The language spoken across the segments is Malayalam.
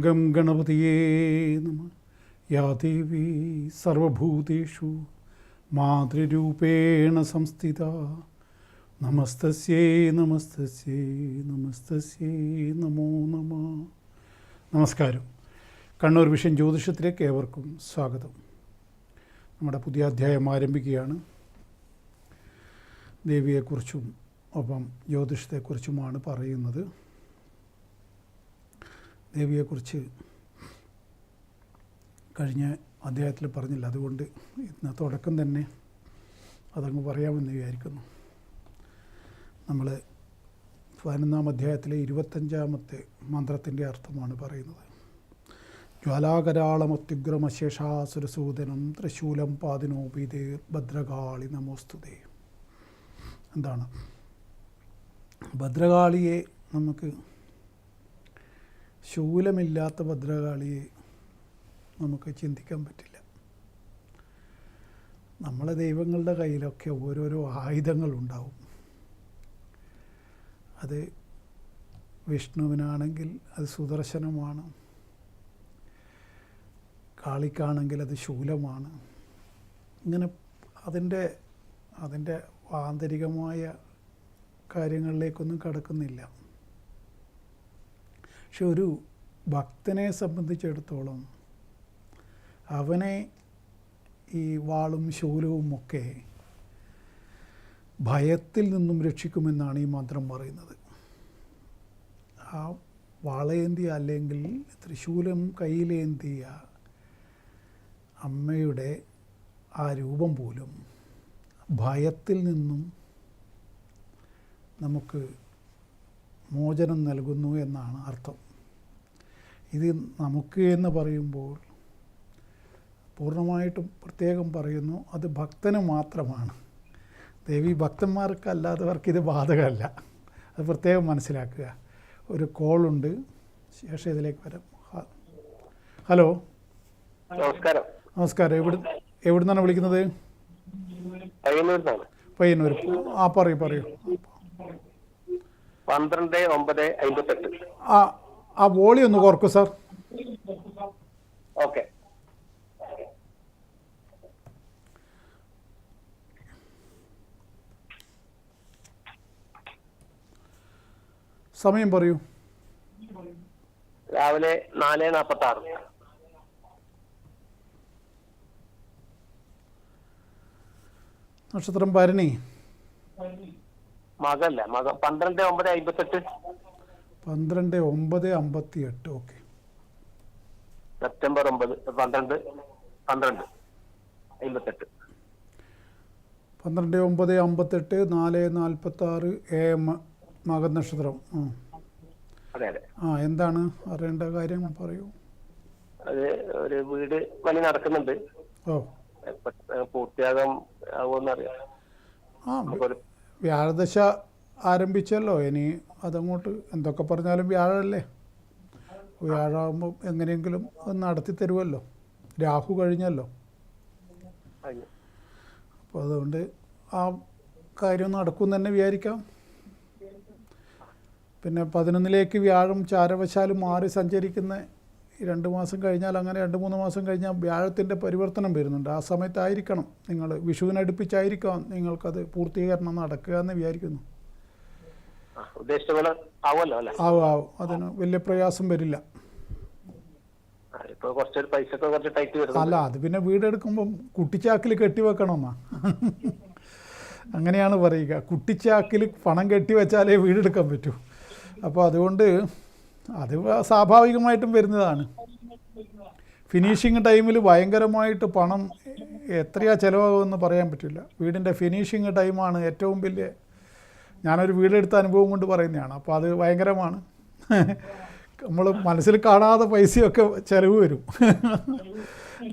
ഗം ഗണപതിയേ നമഃ. യാ ദേവി സർവഭൂതേഷു മാതൃരൂപേണ സംസ്ഥിത നമസ്തസ്യേ നമസ്തസ്യേ നമസ്തസ്യേ നമോ നമഃ. നമസ്കാരം. കണ്ണൂർ വിഷൻ ജ്യോതിഷത്തിലേക്ക് ഏവർക്കും സ്വാഗതം. നമ്മുടെ പുതിയ അധ്യായം ആരംഭിക്കുകയാണ്. ദേവിയെക്കുറിച്ചും ഒപ്പം ജ്യോതിഷത്തെക്കുറിച്ചുമാണ് പറയുന്നത്. ദേവിയെക്കുറിച്ച് കഴിഞ്ഞ അധ്യായത്തിൽ പറഞ്ഞില്ല, അതുകൊണ്ട് ഇന്ന് തുടക്കം തന്നെ അതങ്ങ് പറയാമെന്ന് വിചാരിക്കുന്നു. നമ്മൾ 11-ാം അധ്യായത്തിലെ 25-ാമത്തെ മന്ത്രത്തിൻ്റെ അർത്ഥമാണ് പറയുന്നത്. ജ്വാലാകരാളമത്യുഗ്രമശേഷാസുരസൂദനം ത്രിശൂലം പാതിനോപീതേ ഭദ്രകാളി നമോസ്തുതേ. എന്താണ് ഭദ്രകാളിയെ? നമുക്ക് ശൂലമില്ലാത്ത ഭദ്രകാളിയെ നമുക്ക് ചിന്തിക്കാൻ പറ്റില്ല. നമ്മളെ ദൈവങ്ങളുടെ കയ്യിലൊക്കെ ഓരോരോ ആയുധങ്ങളുണ്ടാവും. അത് വിഷ്ണുവിനാണെങ്കിൽ അത് സുദർശനമാണ്, കാളിക്കാണെങ്കിൽ അത് ശൂലമാണ്. ഇങ്ങനെ അതിൻ്റെ ആന്തരികമായ കാര്യങ്ങളിലേക്കൊന്നും കടക്കുന്നില്ല. പക്ഷെ ഒരു ഭക്തനെ സംബന്ധിച്ചിടത്തോളം അവനെ ഈ വാളും ശൂലവും ഒക്കെ ഭയത്തിൽ നിന്നും രക്ഷിക്കുമെന്നാണ് ഈ മന്ത്രം പറയുന്നത്. ആ വാളേന്തിയ അല്ലെങ്കിൽ ത്രിശൂലം കയ്യിലേന്തിയ അമ്മയുടെ ആ രൂപം പോലും ഭയത്തിൽ നിന്നും നമുക്ക് മോചനം നൽകുന്നു എന്നാണ് അർത്ഥം. ഇത് നമുക്ക് എന്ന് പറയുമ്പോൾ പൂർണ്ണമായിട്ടും പ്രത്യേകം പറയുന്നു, അത് ഭക്തന് മാത്രമാണ്. ദേവി ഭക്തന്മാർക്കല്ലാത്തവർക്ക് ഇത് ബാധകമല്ല. അത് പ്രത്യേകം മനസ്സിലാക്കുക. ഒരു കോളുണ്ട്, ശേഷം ഇതിലേക്ക് വരാം. ഹലോ, നമസ്കാരം. നമസ്കാരം. എവിടുന്നാണ് വിളിക്കുന്നത്? പയ്യന്നൂർ. പറയൂ. 12-9-58. ആ വോളി ഒന്ന് കുറക്കൂ സാർ. ഓക്കെ. സമയം പറയൂ. രാവിലെ 4:46. നക്ഷത്രം ഭരണി. മകല്ല, 12-9-58. 12-9-58. ഓക്കെ. സെപ്റ്റംബർ 9, 12, 12-58. 12-9-58, 4:46 AM മകൻ നക്ഷത്രം. അതെ. എന്താണ് അറിയേണ്ട കാര്യം പറയൂ. അത് ഒരു വീട് പണി നടക്കുന്നുണ്ട്. പൂർത്തിയാകാൻ ആവുമെന്നറിയാം. വ്യാഴദശ ആരംഭിച്ചല്ലോ. ഇനി അതങ്ങോട്ട് എന്തൊക്കെ പറഞ്ഞാലും വ്യാഴമല്ലേ. വ്യാഴാകുമ്പോൾ എങ്ങനെയെങ്കിലും അത് നടത്തി തരുമല്ലോ. രാഹു കഴിഞ്ഞല്ലോ. അപ്പോൾ അതുകൊണ്ട് ആ കാര്യം നടക്കും തന്നെ വിചാരിക്കാം. പിന്നെ 11-ലേക്ക് വ്യാഴം ചാരവശാലും മാറി സഞ്ചരിക്കുന്ന 2 മാസം കഴിഞ്ഞാൽ, അങ്ങനെ 2-3 മാസം കഴിഞ്ഞാൽ വ്യാഴത്തിൻ്റെ പരിവർത്തനം വരുന്നുണ്ട്. ആ സമയത്തായിരിക്കണം നിങ്ങൾ വിഷുവിനടുപ്പിച്ചായിരിക്കാം നിങ്ങൾക്കത് പൂർത്തീകരണം നടക്കുക എന്ന് വിചാരിക്കുന്നു. ആവും. അതിന് വലിയ പ്രയാസം വരില്ല. അല്ല, അത് പിന്നെ വീടെടുക്കുമ്പം കുട്ടിച്ചാക്കിൽ കെട്ടിവെക്കണമെന്നാ അങ്ങനെയാണ് പറയുക. കുട്ടിച്ചാക്കിൽ പണം കെട്ടിവെച്ചാലേ വീടെടുക്കാൻ പറ്റൂ. അപ്പോൾ അതുകൊണ്ട് അത് സ്വാഭാവികമായിട്ടും വരുന്നതാണ്. ഫിനിഷിങ് ടൈമിൽ ഭയങ്കരമായിട്ട് പണം എത്രയാ ചിലവാകുമെന്ന് പറയാൻ പറ്റില്ല. വീടിൻ്റെ ഫിനിഷിങ് ടൈമാണ് ഏറ്റവും വലിയ. ഞാനൊരു വീടെടുത്ത അനുഭവം കൊണ്ട് പറയുന്നതാണ്. അപ്പോൾ അത് ഭയങ്കരമാണ്. നമ്മൾ മനസ്സിൽ കാണാതെ പൈസയൊക്കെ ചിലവ് വരും.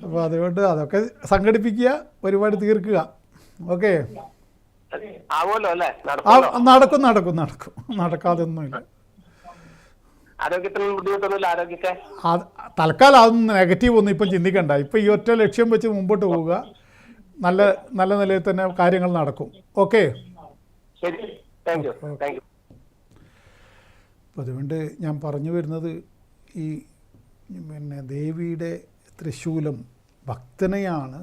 അപ്പോൾ അതുകൊണ്ട് അതൊക്കെ സംഘടിപ്പിക്കുക, ഒരുപാട് തീർക്കുക. ഓക്കെ. നടക്കും. നടക്കാതൊന്നുമില്ല. തൽക്കാലം അതൊന്നും നെഗറ്റീവ് ഒന്നും ഇപ്പം ചിന്തിക്കണ്ട. ഇപ്പം ഈ ഒറ്റ ലക്ഷ്യം വെച്ച് മുമ്പോട്ട് പോവുക. നല്ല നിലയിൽ തന്നെ കാര്യങ്ങൾ നടക്കും. ഓക്കെ. അപ്പോൾ അതുകൊണ്ട് ഞാൻ പറഞ്ഞു വരുന്നത്, ഈ പിന്നെ ദേവിയുടെ തൃശൂലം ഭക്തനെയാണ്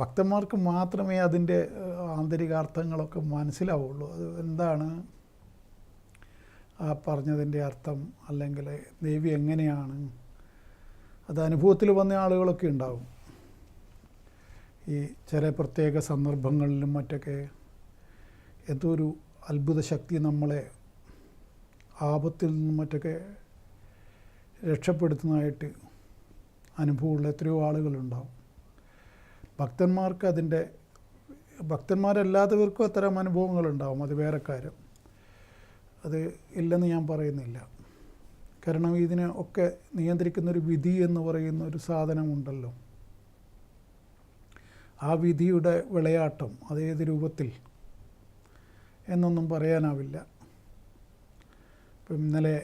ഭക്തന്മാർക്ക് മാത്രമേ അതിൻ്റെ ആന്തരികാർത്ഥങ്ങളൊക്കെ മനസ്സിലാവുള്ളൂ. അത് എന്താണ് ആ പറഞ്ഞതിൻ്റെ അർത്ഥം, അല്ലെങ്കിൽ ദേവി എങ്ങനെയാണ്, അത് അനുഭവത്തിൽ വന്ന ആളുകളൊക്കെ ഉണ്ടാവും. ഈ ചില പ്രത്യേക സന്ദർഭങ്ങളിലും മറ്റൊക്കെ എന്തോ ഒരു അത്ഭുത ശക്തി നമ്മളെ ആപത്തിൽ നിന്നും മറ്റൊക്കെ രക്ഷപ്പെടുത്തുന്നതായിട്ട് അനുഭവമുള്ള എത്രയോ ആളുകളുണ്ടാവും. ഭക്തന്മാരല്ലാത്തവർക്കും അത്തരം അനുഭവങ്ങളുണ്ടാവും, അത് വേറെ കാര്യം. അത് ഇല്ലെന്ന് ഞാൻ പറയുന്നില്ല. കാരണം ഇതിനെ ഒക്കെ നിയന്ത്രിക്കുന്നൊരു വിധി എന്ന് പറയുന്ന ഒരു സാധനമുണ്ടല്ലോ. ആ വിധിയുടെ വിളയാട്ടം അതേത് രൂപത്തിൽ എന്നൊന്നും പറയാനാവില്ല. ഇപ്പം ഇന്നലെ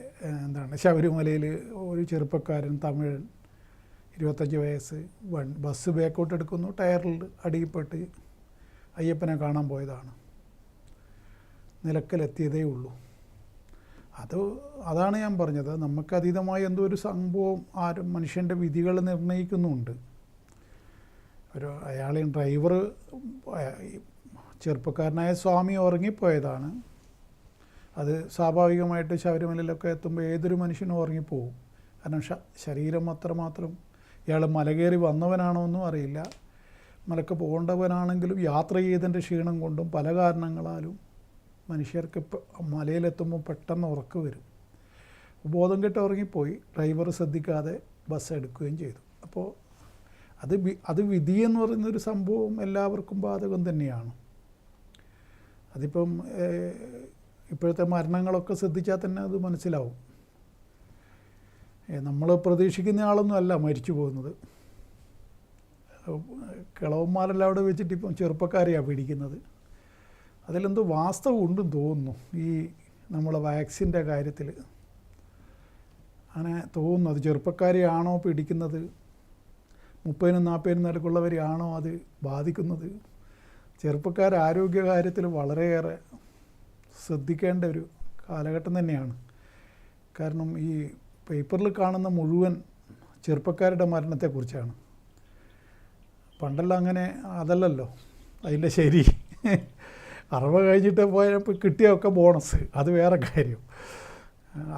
ശബരിമലയിൽ ഒരു ചെറുപ്പക്കാരൻ തമിഴൻ 25 വയസ്സ് ബസ് ബാക്കോട്ട് എടുക്കുന്നു, ടയറിൽ അടിയിൽപ്പെട്ട് അയ്യപ്പനെ കാണാൻ പോയതാണ്. നിലക്കലെത്തിയതേ ഉള്ളൂ. അതാണ് ഞാൻ പറഞ്ഞത്, നമുക്കതീതമായ എന്തോ ഒരു സംഭവം മനുഷ്യൻ്റെ വിധികൾ നിർണ്ണയിക്കുന്നുണ്ട്. അയാളെയും ഡ്രൈവർ ചെറുപ്പക്കാരനായ സ്വാമി ഉറങ്ങിപ്പോയതാണ്. അത് സ്വാഭാവികമായിട്ട് ശബരിമലയിലൊക്കെ എത്തുമ്പോൾ ഏതൊരു മനുഷ്യനും ഉറങ്ങിപ്പോവും. കാരണം ശരീരം അത്രമാത്രം, ഇയാൾ മലകയറി വന്നവനാണോ എന്നും അറിയില്ല, മലക്ക് പോകേണ്ടവനാണെങ്കിലും യാത്ര ചെയ്തതിൻ്റെ ക്ഷീണം കൊണ്ടും പല കാരണങ്ങളാലും മനുഷ്യർക്ക് മലയിലെത്തുമ്പോൾ പെട്ടെന്ന് ഉറക്കം വരും. ബോധം കെട്ട് ഉറങ്ങിപ്പോയി, ഡ്രൈവർ ശ്രദ്ധിക്കാതെ ബസ് എടുക്കുകയും ചെയ്തു. അപ്പോൾ അത് വിധി എന്ന് പറയുന്നൊരു സംഭവം എല്ലാവർക്കും ബാധകം തന്നെയാണ്. അതിപ്പം ഇപ്പോഴത്തെ മരണങ്ങളൊക്കെ ശ്രദ്ധിച്ചാൽ തന്നെ അത് മനസ്സിലാവും. നമ്മൾ പ്രതീക്ഷിക്കുന്ന ആളൊന്നും അല്ല മരിച്ചു പോകുന്നത്. കിളവന്മാരെല്ലാം അവിടെ വെച്ചിട്ട് ഇപ്പം ചെറുപ്പക്കാരെയാണ് പിടിക്കുന്നത്. അതിലെന്തോ വാസ്തവം ഉണ്ടെന്ന് തോന്നുന്നു. ഈ നമ്മളെ വാക്സിൻ്റെ കാര്യത്തിൽ അങ്ങനെ തോന്നുന്നു. അത് ചെറുപ്പക്കാരെയാണോ പിടിക്കുന്നത്, 30-40 നടുക്കുള്ളവരെയാണോ അത് ബാധിക്കുന്നത്? ചെറുപ്പക്കാർ ആരോഗ്യ കാര്യത്തിൽ വളരെയേറെ ശ്രദ്ധിക്കേണ്ട ഒരു കാലഘട്ടം തന്നെയാണ്. കാരണം ഈ പേപ്പറിൽ കാണുന്ന മുഴുവൻ ചെറുപ്പക്കാരുടെ മരണത്തെക്കുറിച്ചാണ്. പണ്ടെല്ലാം അങ്ങനെ അതല്ലല്ലോ അതിൻ്റെ ശരി. 60 കഴിഞ്ഞിട്ട് പോയപ്പോൾ കിട്ടിയൊക്കെ ബോണസ്, അത് വേറെ കാര്യം,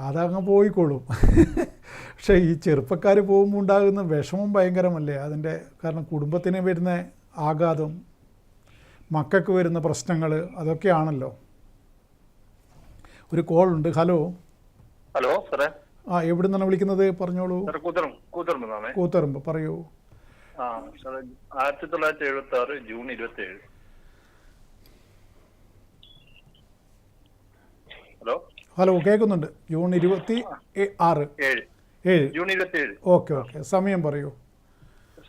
അതങ്ങ് പോയിക്കോളും. പക്ഷേ ഈ ചെറുപ്പക്കാർ പോകുമ്പോൾ ഉണ്ടാകുന്ന വിഷമം ഭയങ്കരമല്ലേ അതിൻ്റെ. കാരണം കുടുംബത്തിന് വരുന്ന ആഘാതം, മക്കൾക്ക് വരുന്ന പ്രശ്നങ്ങൾ, അതൊക്കെയാണല്ലോ. ഒരു കോളുണ്ട്. ഹലോ. ഹലോ സാറേ. എവിടെ നിന്നാണ് വിളിക്കുന്നത്? പറഞ്ഞോളൂ. കൂത്തറമ്പ്, പറയൂ. 1976 ജൂൺ 27. ഹലോ, കേൾക്കുന്നുണ്ട്. ജൂൺ 26. ജൂൺ 27. ഓക്കെ. സമയം പറയൂ.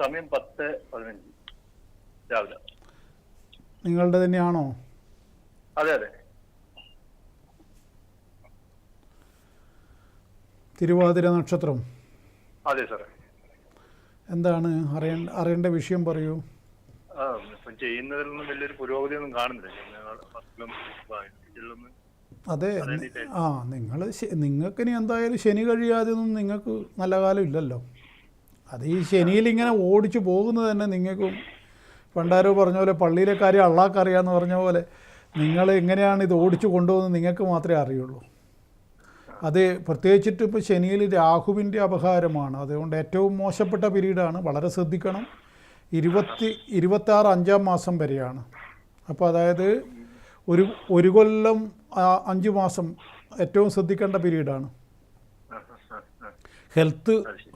സമയം 10:15 രാവിലെ. നിങ്ങളുടെ തന്നെയാണോ? അതെ. തിരുവാതിര നക്ഷത്രം. അതെ സാറേ. എന്താണ് അറിയേണ്ട വിഷയം പറയൂ. ഇപ്പം ചെയ്യുന്നതിലൊന്നും വലിയൊരു പുരോഗതി ഒന്നും കാണുന്നില്ല. അതെ. നിങ്ങൾക്കിനി എന്തായാലും ശനി കഴിയാതെ ഒന്നും നിങ്ങൾക്ക് നല്ല കാലം ഇല്ലല്ലോ. അത് ഈ ശനിയിൽ ഇങ്ങനെ ഓടിച്ചു പോകുന്നത് തന്നെ നിങ്ങൾക്കും പണ്ടാരോ പറഞ്ഞ പോലെ പള്ളിയിലെ കാര്യം അള്ളാഹ്ക്കറിയാമെന്ന് പറഞ്ഞ പോലെ നിങ്ങൾ എങ്ങനെയാണ് ഇത് ഓടിച്ചു കൊണ്ടുപോകുന്നത് നിങ്ങൾക്ക് മാത്രമേ അറിയുള്ളൂ. അത് പ്രത്യേകിച്ചിട്ട് ഇപ്പോൾ ശനിയിൽ രാഹുവിൻ്റെ അപഹാരമാണ്. അതുകൊണ്ട് ഏറ്റവും മോശപ്പെട്ട പീരീഡാണ്, വളരെ ശ്രദ്ധിക്കണം. 26 5-ാം മാസം വരെയാണ്. അപ്പോൾ അതായത് ഒരു കൊല്ലം 5 മാസം ഏറ്റവും ശ്രദ്ധിക്കേണ്ട പീരീഡാണ്.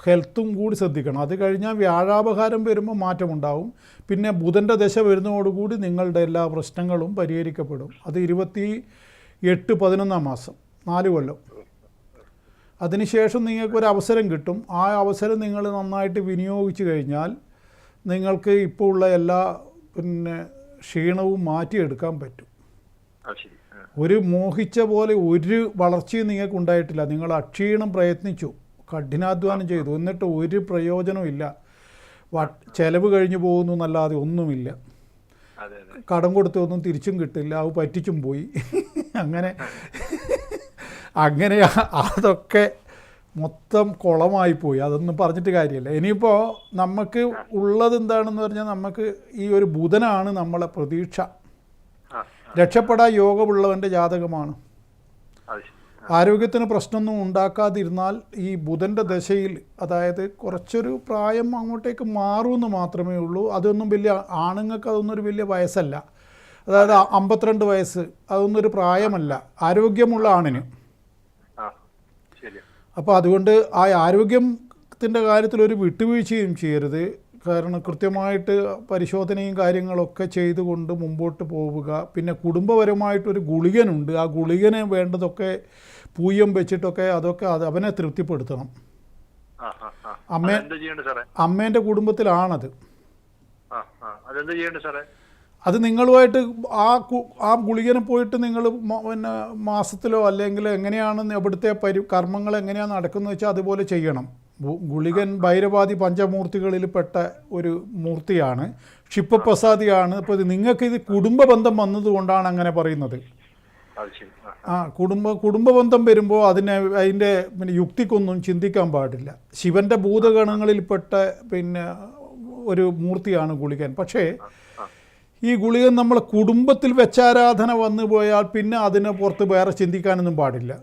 ഹെൽത്തും കൂടി ശ്രദ്ധിക്കണം. അത് കഴിഞ്ഞാൽ വ്യാഴാപഹാരം വരുമ്പോൾ മാറ്റമുണ്ടാവും. പിന്നെ ബുധൻ്റെ ദശ വരുന്നതോടുകൂടി നിങ്ങളുടെ എല്ലാ പ്രശ്നങ്ങളും പരിഹരിക്കപ്പെടും. അത് 28-11-ാം മാസം, 4 കൊല്ലം. അതിനുശേഷം നിങ്ങൾക്കൊരു അവസരം കിട്ടും. ആ അവസരം നിങ്ങൾ നന്നായിട്ട് വിനിയോഗിച്ച് കഴിഞ്ഞാൽ നിങ്ങൾക്ക് ഇപ്പോൾ ഉള്ള എല്ലാ ക്ഷീണവും മാറ്റിയെടുക്കാൻ പറ്റും. ഒരു മോഹിച്ച പോലെ ഒരു വളർച്ചയും നിങ്ങൾക്ക് ഉണ്ടായിട്ടില്ല. നിങ്ങൾ അക്ഷീണം പ്രയത്നിച്ചു, കഠിനാധ്വാനം ചെയ്തു, എന്നിട്ട് ഒരു പ്രയോജനവും ഇല്ല. ചെലവ് കഴിഞ്ഞു പോകുന്നു എന്നല്ലാതെ ഒന്നുമില്ല. കടം കൊടുത്തൊന്നും തിരിച്ചും കിട്ടില്ല, അത് പറ്റിച്ചും പോയി. അങ്ങനെ അതൊക്കെ മൊത്തം കുളമായിപ്പോയി. അതൊന്നും പറഞ്ഞിട്ട് കാര്യമില്ല. ഇനിയിപ്പോൾ നമുക്ക് ഉള്ളത് എന്താണെന്ന് പറഞ്ഞാൽ നമുക്ക് ഈ ഒരു ബുധനാണ് നമ്മളെ പ്രതീക്ഷ. രക്ഷപ്പെടാൻ യോഗമുള്ളവൻ്റെ ജാതകമാണ്. ആരോഗ്യത്തിന് പ്രശ്നമൊന്നും ഉണ്ടാക്കാതിരുന്നാൽ ഈ ബുധൻ്റെ ദശയിൽ, അതായത് കുറച്ചൊരു പ്രായം അങ്ങോട്ടേക്ക് മാറുമെന്ന് മാത്രമേ ഉള്ളൂ. അതൊന്നും വലിയ ആണുങ്ങൾക്ക് അതൊന്നും ഒരു വലിയ വയസ്സല്ല. അതായത് 52 വയസ്സ് അതൊന്നും ഒരു പ്രായമല്ല ആരോഗ്യമുള്ള ആണിന്. അപ്പോൾ അതുകൊണ്ട് ആ ആരോഗ്യത്തിൻ്റെ കാര്യത്തിൽ ഒരു വിട്ടുവീഴ്ചയും ചെയ്യരുത്. കാരണം കൃത്യമായിട്ട് പരിശോധനയും കാര്യങ്ങളൊക്കെ ചെയ്തുകൊണ്ട് മുമ്പോട്ട് പോവുക. പിന്നെ കുടുംബപരമായിട്ടൊരു ഗുളികനുണ്ട്. ആ ഗുളികന് വേണ്ടതൊക്കെ പൂയം വെച്ചിട്ടൊക്കെ അതൊക്കെ അവനെ തൃപ്തിപ്പെടുത്തണം. അമ്മേൻ്റെ കുടുംബത്തിലാണത്. അത് നിങ്ങളുമായിട്ട് ആ ഗുളികനെ പോയിട്ട് നിങ്ങൾ പിന്നെ മാസത്തിലോ അല്ലെങ്കിൽ എങ്ങനെയാണ് അവിടുത്തെ കർമ്മങ്ങൾ എങ്ങനെയാണ് നടക്കുന്നത് വെച്ചാൽ അതുപോലെ ചെയ്യണം. ഗുളികൻ ഭൈരവാദി പഞ്ചമൂർത്തികളിൽ പെട്ട ഒരു മൂർത്തിയാണ്, ക്ഷിപ്രപ്രസാദിയാണ്. ഇപ്പോൾ നിങ്ങൾക്കിത് കുടുംബ ബന്ധം വന്നതുകൊണ്ടാണ് അങ്ങനെ പറയുന്നത്. കുടുംബ ബന്ധം വരുമ്പോൾ അതിൻ്റെ പിന്നെ യുക്തിക്കൊന്നും ചിന്തിക്കാൻ പാടില്ല. ശിവൻ്റെ ഭൂതഗണങ്ങളിൽപ്പെട്ട പിന്നെ ഒരു മൂർത്തിയാണ് ഗുളികൻ. പക്ഷേ ഈ ഗുളികൻ നമ്മളെ കുടുംബത്തിൽ വെച്ചാരാധന വന്നു പോയാൽ പിന്നെ അതിനെ പുറത്ത് വേറെ ചിന്തിക്കാനൊന്നും പാടില്ല.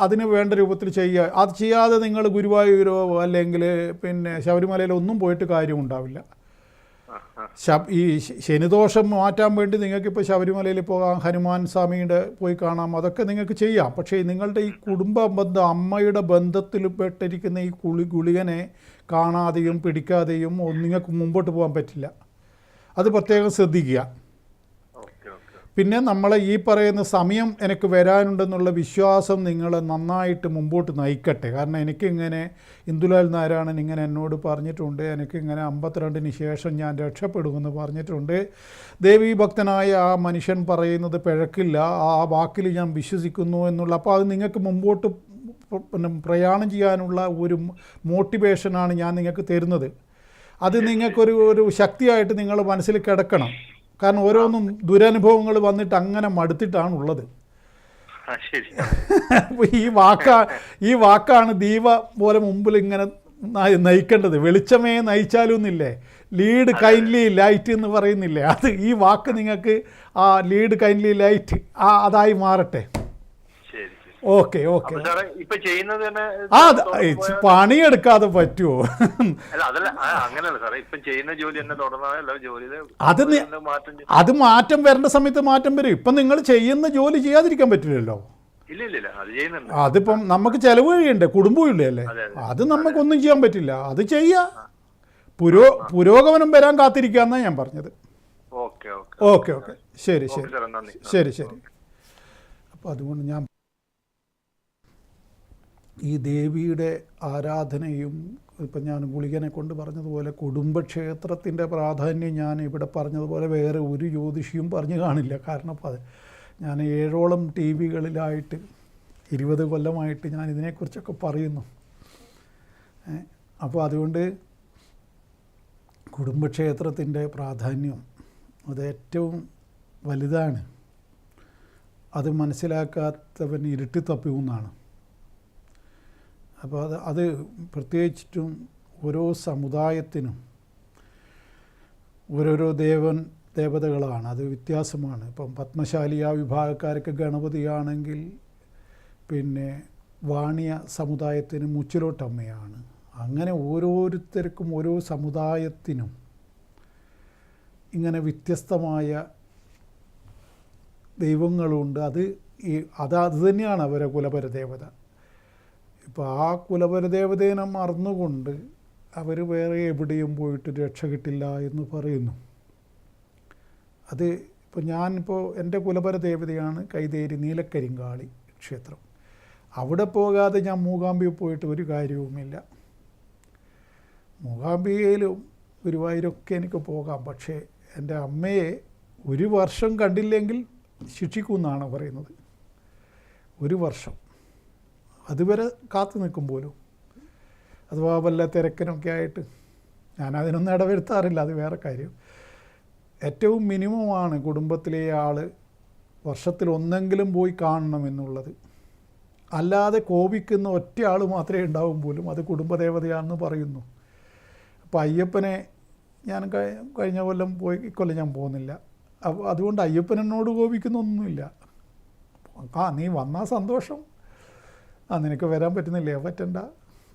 അതിന് വേണ്ട രൂപത്തിൽ ചെയ്യുക. അത് ചെയ്യാതെ നിങ്ങൾ ഗുരുവായൂരോ അല്ലെങ്കിൽ പിന്നെ ശബരിമലയിലോ ഒന്നും പോയിട്ട് കാര്യമുണ്ടാവില്ല. ഈ ശനിദോഷം മാറ്റാൻ വേണ്ടി നിങ്ങൾക്കിപ്പോൾ ശബരിമലയിൽ പോകാം, ഹനുമാൻ സ്വാമിയുടെ പോയി കാണാം, അതൊക്കെ നിങ്ങൾക്ക് ചെയ്യാം. പക്ഷേ നിങ്ങളുടെ ഈ കുടുംബ ബന്ധം, അമ്മയുടെ ബന്ധത്തിൽ പെട്ടിരിക്കുന്ന ഈ ഗുളികനെ കാണാതെയും പിടിക്കാതെയും നിങ്ങൾക്ക് മുമ്പോട്ട് പോകാൻ പറ്റില്ല. അത് പ്രത്യേകം ശ്രദ്ധിക്കുക. പിന്നെ നമ്മളെ ഈ പറയുന്ന സമയം എനിക്ക് വരാനുണ്ടെന്നുള്ള വിശ്വാസം നിങ്ങളെ നന്നായിട്ട് മുമ്പോട്ട് നയിക്കട്ടെ. കാരണം എനിക്കിങ്ങനെ ഇന്ദുലാൽ നാരായണൻ ഇങ്ങനെ എന്നോട് പറഞ്ഞിട്ടുണ്ട്, എനിക്കിങ്ങനെ 52-ന് ശേഷം ഞാൻ രക്ഷപ്പെടുമെന്ന് പറഞ്ഞിട്ടുണ്ട്. ദേവീ ഭക്തനായ ആ മനുഷ്യൻ പറയുന്നത് പിഴക്കില്ല, ആ വാക്കിൽ ഞാൻ വിശ്വസിക്കുന്നു എന്നുള്ള. അപ്പോൾ അത് നിങ്ങൾക്ക് മുമ്പോട്ട് പിന്നെ പ്രയാണം ചെയ്യാനുള്ള ഒരു മോട്ടിവേഷനാണ് ഞാൻ നിങ്ങൾക്ക് തരുന്നത്. അത് നിങ്ങൾക്കൊരു ശക്തിയായിട്ട് നിങ്ങൾ മനസ്സിൽ കിടക്കണം. കാരണം ഓരോന്നും ദുരനുഭവങ്ങൾ വന്നിട്ട് അങ്ങനെ മടുത്തിട്ടാണുള്ളത്. ഈ വാക്കാണ് ദീപ പോലെ മുമ്പിൽ ഇങ്ങനെ നയിക്കേണ്ടത്. വെളിച്ചമേ നയിച്ചാലൊന്നില്ലേ, ലീഡ് കൈൻഡ്ലി ലൈറ്റ് എന്ന് പറയുന്നില്ലേ, അത് ഈ വാക്ക് നിങ്ങൾക്ക് ആ ലീഡ് കൈൻഡ്ലി ലൈറ്റ് അതായി മാറട്ടെ. ഓക്കെ പണിയെടുക്കാതെ പറ്റുമോ? അത് മാറ്റം വരേണ്ട സമയത്ത് മാറ്റം വരും. ഇപ്പം നിങ്ങൾ ചെയ്യുന്ന ജോലി ചെയ്യാതിരിക്കാൻ പറ്റില്ലല്ലോ. അതിപ്പം നമുക്ക് ചെലവ് കഴിയണ്ടേ, കുടുംബമില്ലേ അല്ലേ, അത് നമുക്കൊന്നും ചെയ്യാൻ പറ്റില്ല. അത് ചെയ്യുക, പുരോഗമനം വരാൻ കാത്തിരിക്കാന്നാണ് ഞാൻ പറഞ്ഞത്. ഓക്കെ ശരി. അപ്പോൾ അതുകൊണ്ട് ഞാൻ ഈ ദേവിയുടെ ആരാധനയും ഇപ്പം ഞാൻ ഗുളികനെ കൊണ്ട് പറഞ്ഞതുപോലെ കുടുംബക്ഷേത്രത്തിൻ്റെ പ്രാധാന്യം ഞാൻ ഇവിടെ പറഞ്ഞതുപോലെ വേറെ ഒരു ജ്യോതിഷിയും പറഞ്ഞു കാണില്ല. കാരണം അപ്പോൾ ഞാൻ 7ഓളം ടി വികളിലായിട്ട് 20 കൊല്ലമായിട്ട് ഞാൻ ഇതിനെക്കുറിച്ചൊക്കെ പറയുന്നു. അപ്പോൾ അതുകൊണ്ട് കുടുംബക്ഷേത്രത്തിൻ്റെ പ്രാധാന്യം അത് ഏറ്റവും വലുതാണ്. അത് മനസ്സിലാക്കാത്തവൻ ഇരുട്ടി തപ്പിയെന്നാണ്. അപ്പോൾ അത് പ്രത്യേകിച്ചിട്ടും ഓരോ സമുദായത്തിനും ഓരോരോ ദേവതകളാണ്, അത് വ്യത്യാസമാണ്. ഇപ്പം പത്മശാലിയ വിഭാഗക്കാർക്ക് ഗണപതിയാണെങ്കിൽ പിന്നെ വാണിയ സമുദായത്തിന് മുച്ചിലോട്ടമ്മയാണ്. അങ്ങനെ ഓരോരുത്തർക്കും ഓരോ സമുദായത്തിനും ഇങ്ങനെ വ്യത്യസ്തമായ ദൈവങ്ങളുണ്ട്. അത് തന്നെയാണ് അവരെ കുലപരദേവത. ഇപ്പോൾ ആ കുലപരദേവതേനെ മറന്നുകൊണ്ട് അവർ വേറെ എവിടെയും പോയിട്ട് രക്ഷ കിട്ടില്ല എന്ന് പറയുന്നു. അത് ഇപ്പോൾ ഞാനിപ്പോൾ എൻ്റെ കുലപരദേവതയാണ് കൈതേരി നീലക്കരിങ്കാളി ക്ഷേത്രം. അവിടെ പോകാതെ ഞാൻ മൂകാംബികയിൽ പോയിട്ട് ഒരു കാര്യവുമില്ല. മൂകാംബികയിലും ഗുരുവായൂരൊക്കെ എനിക്ക് പോകാം. പക്ഷേ എൻ്റെ അമ്മയെ 1 വർഷം കണ്ടില്ലെങ്കിൽ ശിക്ഷിക്കുമെന്നാണ് പറയുന്നത്. 1 വർഷം അതുവരെ കാത്തു നിൽക്കും പോലും. അഥവാ വല്ല തിരക്കിനൊക്കെ ആയിട്ട് ഞാനതിനൊന്നും ഇടവരുത്താറില്ല, അത് വേറെ കാര്യം. ഏറ്റവും മിനിമമാണ് കുടുംബത്തിലെ ആൾ വർഷത്തിൽ ഒന്നെങ്കിലും പോയി കാണണം എന്നുള്ളത്. അല്ലാതെ കോപിക്കുന്ന ഒറ്റ ആൾ മാത്രമേ ഉണ്ടാവും പോലും, അത് കുടുംബദേവതയാണെന്ന് പറയുന്നു. അപ്പോൾ അയ്യപ്പനെ ഞാൻ കഴിഞ്ഞ കൊല്ലം പോയി, ഇക്കൊല്ലം ഞാൻ പോകുന്നില്ല. അപ്പോൾ അതുകൊണ്ട് അയ്യപ്പൻ എന്നോട് കോപിക്കുന്നൊന്നുമില്ല. നീ വന്നാൽ സന്തോഷം, നിനക്ക് വരാൻ പറ്റുന്നില്ലേ, പറ്റണ്ട,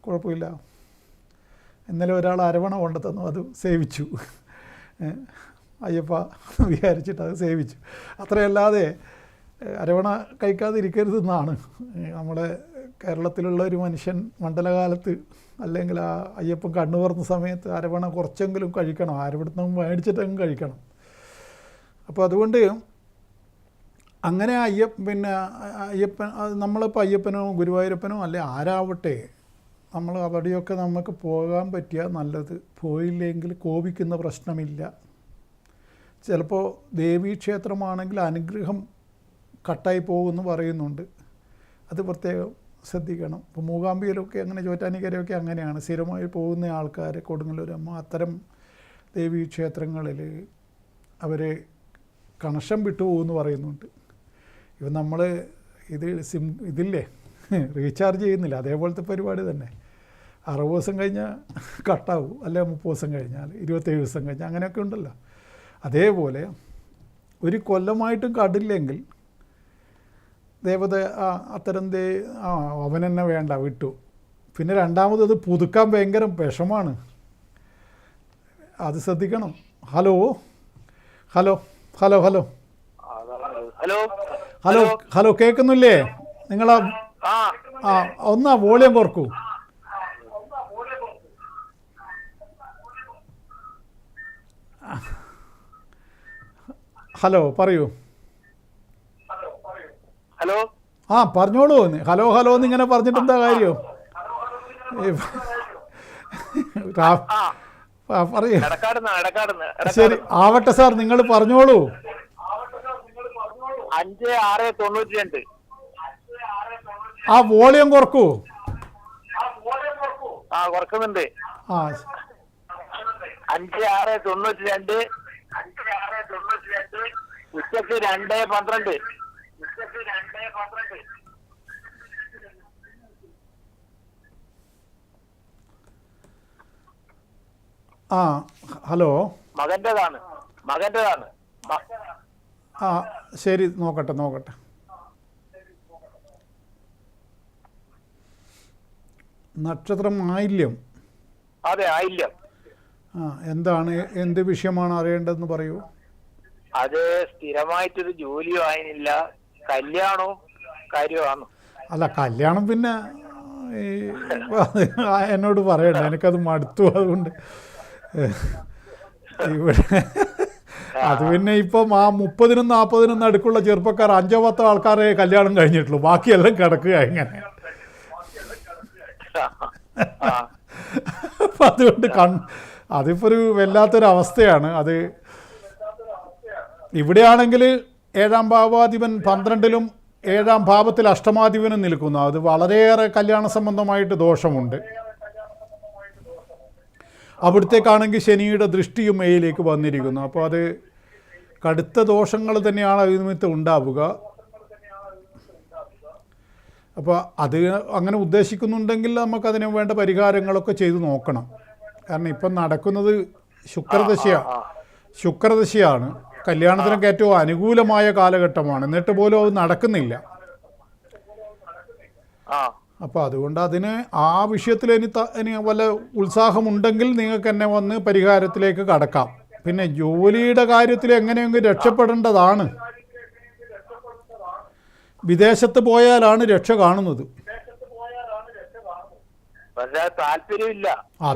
കുഴപ്പമില്ല. ഇന്നലെ ഒരാൾ അരവണ കൊണ്ടു തന്നു, അത് സേവിച്ചു, അയ്യപ്പ വിചാരിച്ചിട്ട് അത് സേവിച്ചു. അത്രയല്ലാതെ അരവണ കഴിക്കാതിരിക്കരുതെന്നാണ് നമ്മുടെ കേരളത്തിലുള്ള ഒരു മനുഷ്യൻ മണ്ഡലകാലത്ത് അല്ലെങ്കിൽ ആ അയ്യപ്പൻ കണ്ണു തുറന്ന സമയത്ത് അരവണ കുറച്ചെങ്കിലും കഴിക്കണം, ആരവിടുന്ന് മേടിച്ചിട്ടെങ്കിലും കഴിക്കണം. അപ്പോൾ അതുകൊണ്ട് അങ്ങനെ അയ്യപ്പൻ നമ്മളിപ്പോൾ അയ്യപ്പനോ ഗുരുവായൂരപ്പനോ അല്ലെ ആരാവട്ടെ, നമ്മൾ അവിടെയൊക്കെ നമുക്ക് പോകാൻ പറ്റിയാൽ നല്ലത്. പോയില്ലെങ്കിൽ കോപിക്കുന്ന പ്രശ്നമില്ല. ചിലപ്പോൾ ദേവീക്ഷേത്രമാണെങ്കിൽ അനുഗ്രഹം കട്ടായി പോകുമെന്ന് പറയുന്നുണ്ട്, അത് പ്രത്യേകം ശ്രദ്ധിക്കണം. ഇപ്പോൾ മൂകാംബികയിലൊക്കെ അങ്ങനെ, ചോറ്റാനിക്കരയൊക്കെ അങ്ങനെയാണ്, സ്ഥിരമായി പോകുന്ന ആൾക്കാർ, കൊടുങ്ങല്ലൂരമ്മ അത്തരം ദേവീക്ഷേത്രങ്ങളിൽ അവർ കണക്ഷൻ വിട്ടുപോകുമെന്ന് പറയുന്നുണ്ട്. ഇപ്പം നമ്മൾ ഇതില്ലേ റീചാർജ് ചെയ്യുന്നില്ല, അതേപോലത്തെ പരിപാടി തന്നെ. 60 ദിവസം കഴിഞ്ഞാൽ കട്ടാവും, അല്ലെ 30 ദിവസം കഴിഞ്ഞാൽ, 27 ദിവസം കഴിഞ്ഞാൽ, അങ്ങനെയൊക്കെ ഉണ്ടല്ലോ. അതേപോലെ ഒരു കൊല്ലമായിട്ടും കണ്ടില്ലെങ്കിൽ ദേവത അത്തരം അവനെന്നെ വേണ്ട, വിട്ടു. പിന്നെ രണ്ടാമത് പുതുക്കാൻ ഭയങ്കര വിഷമാണ്, അത് ശ്രദ്ധിക്കണം. Hello hello hello hello hello hello hello കേൾക്കുന്നില്ലേ? നിങ്ങളാ ഒന്നാ വോളിയം കുറക്കൂ. ഹലോ പറയൂ. ഹലോ പറഞ്ഞോളൂ. ഹലോ ഹലോ എന്ന് ഇങ്ങനെ പറഞ്ഞിട്ട് എന്താ കാര്യം? പറയൂ. ശരി, ആവട്ടെ സാർ, നിങ്ങൾ പറഞ്ഞോളൂ. 5692 വോളിയം കുറക്കൂ. കുറക്കുന്നുണ്ട്. 5692 ഉച്ചക്ക് 2:12. ഹലോ. മകന്റേതാണ്. ശരി, നോക്കട്ടെ. നക്ഷത്രം ആയില്യം. അതെ, ആയില്യം. എന്താണ്, എന്ത് വിഷയമാണ് അറിയേണ്ടതെന്ന് പറയൂ. അത് സ്ഥിരമായിട്ടൊരു ജോലിയും ആയില്ല, കല്യാണവും കാര്യമാണ്. അല്ല, കല്യാണം പിന്നെ എന്നോട് പറയണ്ട, എനിക്കത് മടുത്തു. അതുകൊണ്ട് ഇവിടെ അത് പിന്നെ ഇപ്പം 30-നും 40-നും നടുക്കുള്ള ചെറുപ്പക്കാർ 5-10 ആൾക്കാരെ കല്യാണം കഴിഞ്ഞിട്ടുള്ളൂ, ബാക്കിയെല്ലാം കിടക്കുക ഇങ്ങനെ. അപ്പം അതുകൊണ്ട് അതിപ്പോൾ ഒരു വല്ലാത്തൊരവസ്ഥയാണ്. അത് ഇവിടെയാണെങ്കിൽ 7ാം ഭാവാധിപൻ 12-ലും 7ാം ഭാവത്തിൽ അഷ്ടമാധിപനും നിൽക്കുന്നു. അത് വളരെയേറെ കല്യാണ സംബന്ധമായിട്ട് ദോഷമുണ്ട്. അവിടത്തേക്കാണെങ്കിൽ ശനിയുടെ ദൃഷ്ടിയും മേയിലേക്ക് വന്നിരിക്കുന്നു. അപ്പോൾ അത് കടുത്ത ദോഷങ്ങൾ തന്നെയാണ് അതിൽ നിമിത്തം ഉണ്ടാവുക. അപ്പോൾ അത് അങ്ങനെ ഉദ്ദേശിക്കുന്നുണ്ടെങ്കിൽ നമുക്കതിന് വേണ്ട പരിഹാരങ്ങളൊക്കെ ചെയ്തു നോക്കണം. കാരണം ഇപ്പം നടക്കുന്നത് ശുക്രദശയാണ്. കല്യാണത്തിനൊക്കെ ഏറ്റവും അനുകൂലമായ കാലഘട്ടമാണ്, എന്നിട്ട് പോലും അത് നടക്കുന്നില്ല. അപ്പോൾ അതുകൊണ്ട് അതിന് ആ വിഷയത്തിൽ ഇനി വല്ല ഉത്സാഹമുണ്ടെങ്കിൽ നിങ്ങൾക്ക് എന്നെ വന്ന് പരിഹാരത്തിലേക്ക് കടക്കാം. പിന്നെ ജോലിയുടെ കാര്യത്തിൽ എങ്ങനെയെങ്കിലും രക്ഷപ്പെടേണ്ടതാണ്. വിദേശത്ത് പോയാലാണ് രക്ഷ കാണുന്നത്. താല്പര്യമില്ല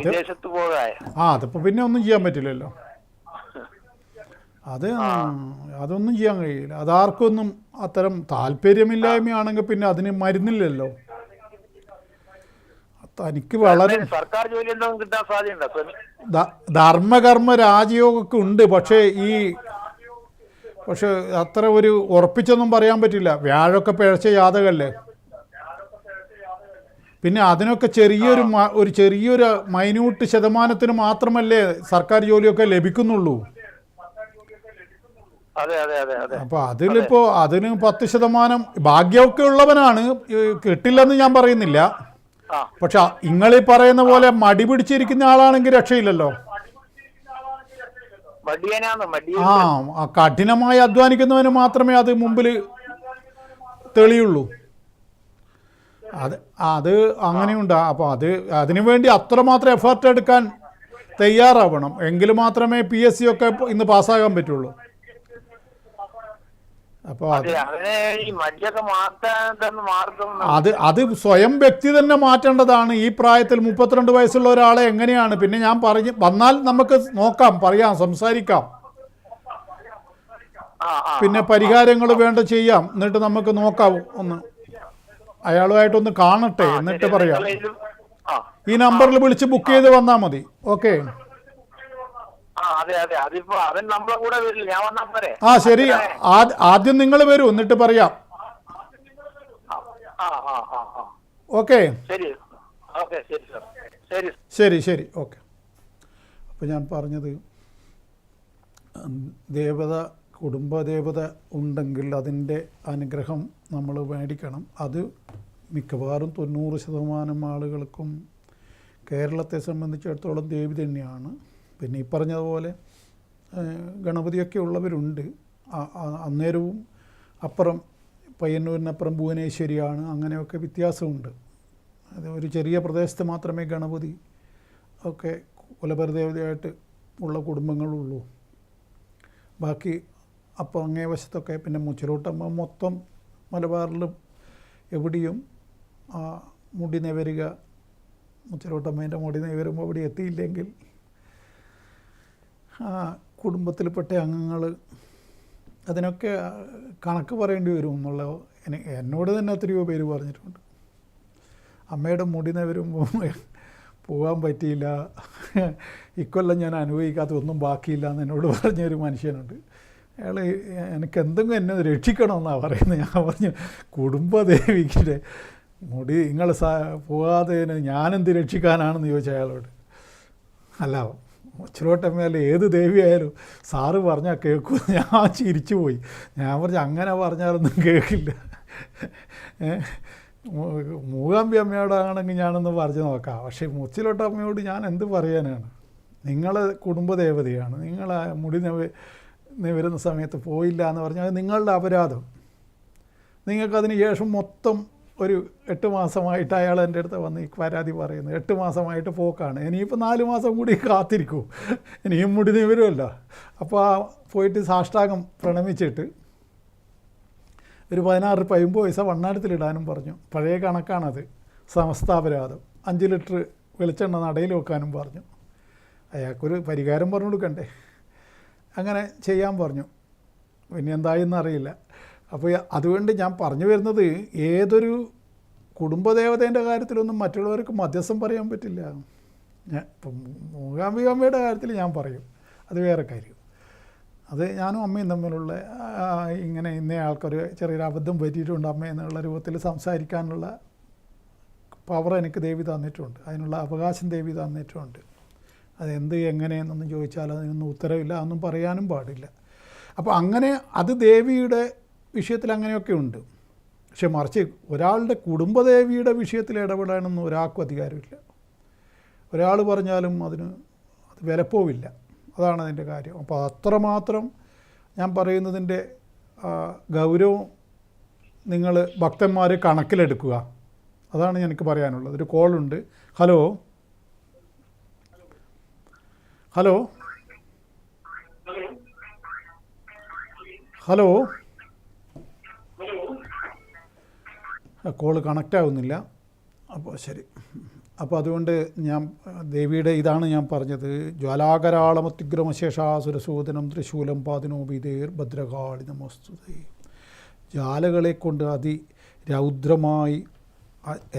വിദേശത്ത് പോകാൻ. അതിപ്പോൾ പിന്നെ ഒന്നും ചെയ്യാൻ പറ്റില്ലല്ലോ. അതൊന്നും ചെയ്യാൻ കഴിയില്ല. അതാർക്കൊന്നും അത്തരം താല്പര്യമില്ലായ്മയാണെങ്കിൽ പിന്നെ അതിന് മരുന്നില്ലല്ലോ. തനിക്ക് വളരെ സർക്കാർ ജോലി കിട്ടാൻ സാധ്യത, ധർമ്മകർമ്മ രാജയോഗമൊക്കെ ഉണ്ട്. പക്ഷെ അത്ര ഒരു ഉറപ്പിച്ചൊന്നും പറയാൻ പറ്റില്ല. വ്യാഴമൊക്കെ പിഴച്ച ജാതകമല്ലേ. പിന്നെ അതിനൊക്കെ ചെറിയൊരു മൈന്യൂട്ട് ശതമാനത്തിന് മാത്രമല്ലേ സർക്കാർ ജോലിയൊക്കെ ലഭിക്കുന്നുള്ളൂ. അതെ അതെ അതെ അതെ. അപ്പോൾ അതിലിപ്പോൾ അതിന് 10% ഭാഗ്യമൊക്കെ ഉള്ളവനാണ്, കിട്ടില്ലെന്ന് ഞാൻ പറയുന്നില്ല. ആ പക്ഷെ ഇങ്ങളീ പറയുന്ന പോലെ മടി പിടിച്ചിരിക്കുന്ന ആളാണെങ്കിൽ രക്ഷയില്ലല്ലോ. മടിയനാണ് ആ കഠിനമായി അധ്വാനിക്കുന്നവന് മാത്രമേ അത് മുമ്പിൽ തെളിയുള്ളൂ. അത് അങ്ങനെയുണ്ട്. അപ്പോൾ അതിനു വേണ്ടി അത്രമാത്രം എഫേർട്ട് എടുക്കാൻ തയ്യാറാവണം. എങ്കിൽ മാത്രമേ PSC ഒക്കെ ഇന്ന് പാസ്സാകാൻ പറ്റുള്ളൂ. അപ്പോൾ അത് സ്വയം വ്യക്തി തന്നെ മാറ്റേണ്ടതാണ്. ഈ പ്രായത്തിൽ 32 വയസ്സുള്ള ഒരാളെ എങ്ങനെയാണ് പിന്നെ ഞാൻ വന്നാൽ നമുക്ക് നോക്കാം, പറയാം, സംസാരിക്കാം, പിന്നെ പരിഹാരങ്ങൾ വേണ്ട ചെയ്യാം. എന്നിട്ട് നമുക്ക് നോക്കാം, ഒന്ന് അയാളുമായിട്ടൊന്ന് കാണട്ടെ, എന്നിട്ട് പറയാം. ഈ നമ്പറിൽ വിളിച്ച് ബുക്ക് ചെയ്ത് വന്നാൽ മതി. ഓക്കെ. ആ ശരി, ആദ്യം നിങ്ങൾ വരൂ, എന്നിട്ട് പറയാം. ഓക്കെ, ശരി ശരി, ഓക്കെ. അപ്പോൾ ഞാൻ പറഞ്ഞത്, കുടുംബദേവത ഉണ്ടെങ്കിൽ അതിൻ്റെ അനുഗ്രഹം നമ്മൾ മേടിക്കണം. അത് മിക്കവാറും 90% ആളുകൾക്കും കേരളത്തെ സംബന്ധിച്ചിടത്തോളം ദേവി തന്നെയാണ്. പിന്നെ ഈ പറഞ്ഞതുപോലെ ഗണപതിയൊക്കെ ഉള്ളവരുണ്ട്. അന്നേരവും അപ്പുറം പയ്യന്നൂരിനപ്പുറം ഭുവനേശ്വരിയാണ്, അങ്ങനെയൊക്കെ വ്യത്യാസമുണ്ട്. അത് ഒരു ചെറിയ പ്രദേശത്ത് മാത്രമേ ഗണപതി ഒക്കെ കുലപരദേവതയായിട്ട് ഉള്ള കുടുംബങ്ങളുള്ളൂ. ബാക്കി അപ്പോൾ അങ്ങേ വശത്തൊക്കെ പിന്നെ മുച്ചിലോട്ടമ്മ മൊത്തം മലബാറിലും എവിടെയും മുടി നെവരുക, മുച്ചിലോട്ടമ്മേൻ്റെ മുടി നെവരുമ്പോൾ അവിടെ എത്തിയില്ലെങ്കിൽ കുടുംബത്തിൽപ്പെട്ട അംഗങ്ങൾ അതിനൊക്കെ കണക്ക് പറയേണ്ടി വരും എന്നുള്ള എന്നോട് തന്നെ എത്രയോ പേര് പറഞ്ഞിട്ടുണ്ട്. അമ്മയുടെ മുടി നെവരുമ്പോൾ പോകാൻ പറ്റിയില്ല, ഇക്കൊല്ലം ഞാൻ അനുഭവിക്കാത്ത ഒന്നും ബാക്കിയില്ല എന്ന് എന്നോട് പറഞ്ഞൊരു മനുഷ്യനുണ്ട്. അയാൾ എനിക്ക് എന്തെങ്കിലും എന്നെ രക്ഷിക്കണമെന്നാണ് പറയുന്നത്. ഞാൻ പറഞ്ഞു, കുടുംബദേവിക്ക് മുടി നിങ്ങൾ പോകാതെ ഞാനെന്ത് രക്ഷിക്കാനാണെന്ന് ചോദിച്ച അയാളോട്. അല്ല, മുച്ചിലോട്ടമ്മയല്ല ഏത് ദേവിയായാലും സാറ് പറഞ്ഞാൽ കേൾക്കും. ഞാൻ ചിരിച്ചു പോയി. ഞാൻ പറഞ്ഞു, അങ്ങനെ പറഞ്ഞാലൊന്നും കേൾക്കില്ല. മൂകാംബി അമ്മയോടാണെങ്കിൽ ഞാനൊന്ന് പറഞ്ഞു നോക്കാം, പക്ഷേ മുച്ചിലോട്ടമ്മയോട് ഞാൻ എന്ത് പറയാനാണ്? നിങ്ങളെ കുടുംബദേവതയാണ്, നിങ്ങൾ മുടി വരുന്ന സമയത്ത് പോയില്ല എന്ന് പറഞ്ഞാൽ നിങ്ങളുടെ അപരാധം. നിങ്ങൾക്കതിന് ശേഷം മൊത്തം ഒരു 8 മാസമായിട്ട് അയാൾ എൻ്റെ അടുത്ത് വന്ന് ഈ പരാതി പറയുന്നു. 8 മാസമായിട്ട് പോക്കാണ്. ഇനിയിപ്പോൾ 4 മാസം കൂടി കാത്തിരിക്കൂ, ഇനിയും മുടി വരുമല്ലോ. അപ്പോൾ പോയിട്ട് സാഷ്ടാംഗം പ്രണമിച്ചിട്ട് ഒരു 16 രൂപ 50 പൈസ വണ്ണാരത്തിലിടാനും പറഞ്ഞു. പഴയ കണക്കാണത്. സമസ്താപരാധം. 5 ലിറ്റർ വെളിച്ചെണ്ണ നടയിൽ വെക്കാനും പറഞ്ഞു. അയാൾക്കൊരു പരിഹാരം പറഞ്ഞു കൊടുക്കണ്ടേ. അങ്ങനെ ചെയ്യാൻ പറഞ്ഞു. പിന്നെ എന്തായെന്നറിയില്ല. അപ്പോൾ അതുകൊണ്ട് ഞാൻ പറഞ്ഞു വരുന്നത്, ഏതൊരു കുടുംബദേവതേൻ്റെ കാര്യത്തിലൊന്നും മറ്റുള്ളവർക്ക് മധ്യസ്ഥം പറയാൻ പറ്റില്ല. ഇപ്പം മൂകാംബികമ്മയുടെ കാര്യത്തിൽ ഞാൻ പറയും, അത് വേറെ കാര്യം. അത് ഞാനും അമ്മയും തമ്മിലുള്ള ഇങ്ങനെ ഇന്നേ ആൾക്കൊരു ചെറിയൊരു അബദ്ധം പറ്റിയിട്ടുണ്ട് അമ്മ എന്നുള്ള രൂപത്തിൽ സംസാരിക്കാനുള്ള പവർ എനിക്ക് ദേവി തന്നിട്ടുണ്ട്, അതിനുള്ള അവകാശം ദേവി തന്നിട്ടുണ്ട്. അതെന്ത് എങ്ങനെയെന്നൊന്നും ചോദിച്ചാൽ അതിനൊന്നും ഉത്തരവില്ല, അതൊന്നും പറയാനും പാടില്ല. അപ്പോൾ അങ്ങനെ അത് ദേവിയുടെ വിഷയത്തിൽ അങ്ങനെയൊക്കെ ഉണ്ട്. പക്ഷെ മറിച്ച് ഒരാളുടെ കുടുംബദേവിയുടെ വിഷയത്തിൽ ഇടപെടാനൊന്നും ഒരാൾക്കും അധികാരമില്ല. ഒരാൾ പറഞ്ഞാലും അത് വിലപ്പോവില്ല. അതാണ് അതിൻ്റെ കാര്യം. അപ്പോൾ അത്രമാത്രം ഞാൻ പറയുന്നതിൻ്റെ ഗൗരവം നിങ്ങൾ ഭക്തന്മാർ കണക്കിലെടുക്കുക. അതാണ് എനിക്ക് പറയാനുള്ളത്. ഒരു കോളുണ്ട്. Hello hello hello call connect ആവുന്നില്ല. അപ്പോൾ ശരി. അപ്പോൾ അതുകൊണ്ട് ഞാൻ ദേവിയുടെ ഇതാണ് ഞാൻ പറഞ്ഞത്. ജ്വാലാകരാളമത്യുഗ്രമശേഷാസുരസൂദനം ത്രിശൂലം പാതിനോപിതേർ ഭദ്രകാളി നമസ്തുതേ. ജ്വാലകളെ കൊണ്ട് അതിരൗദ്രമായി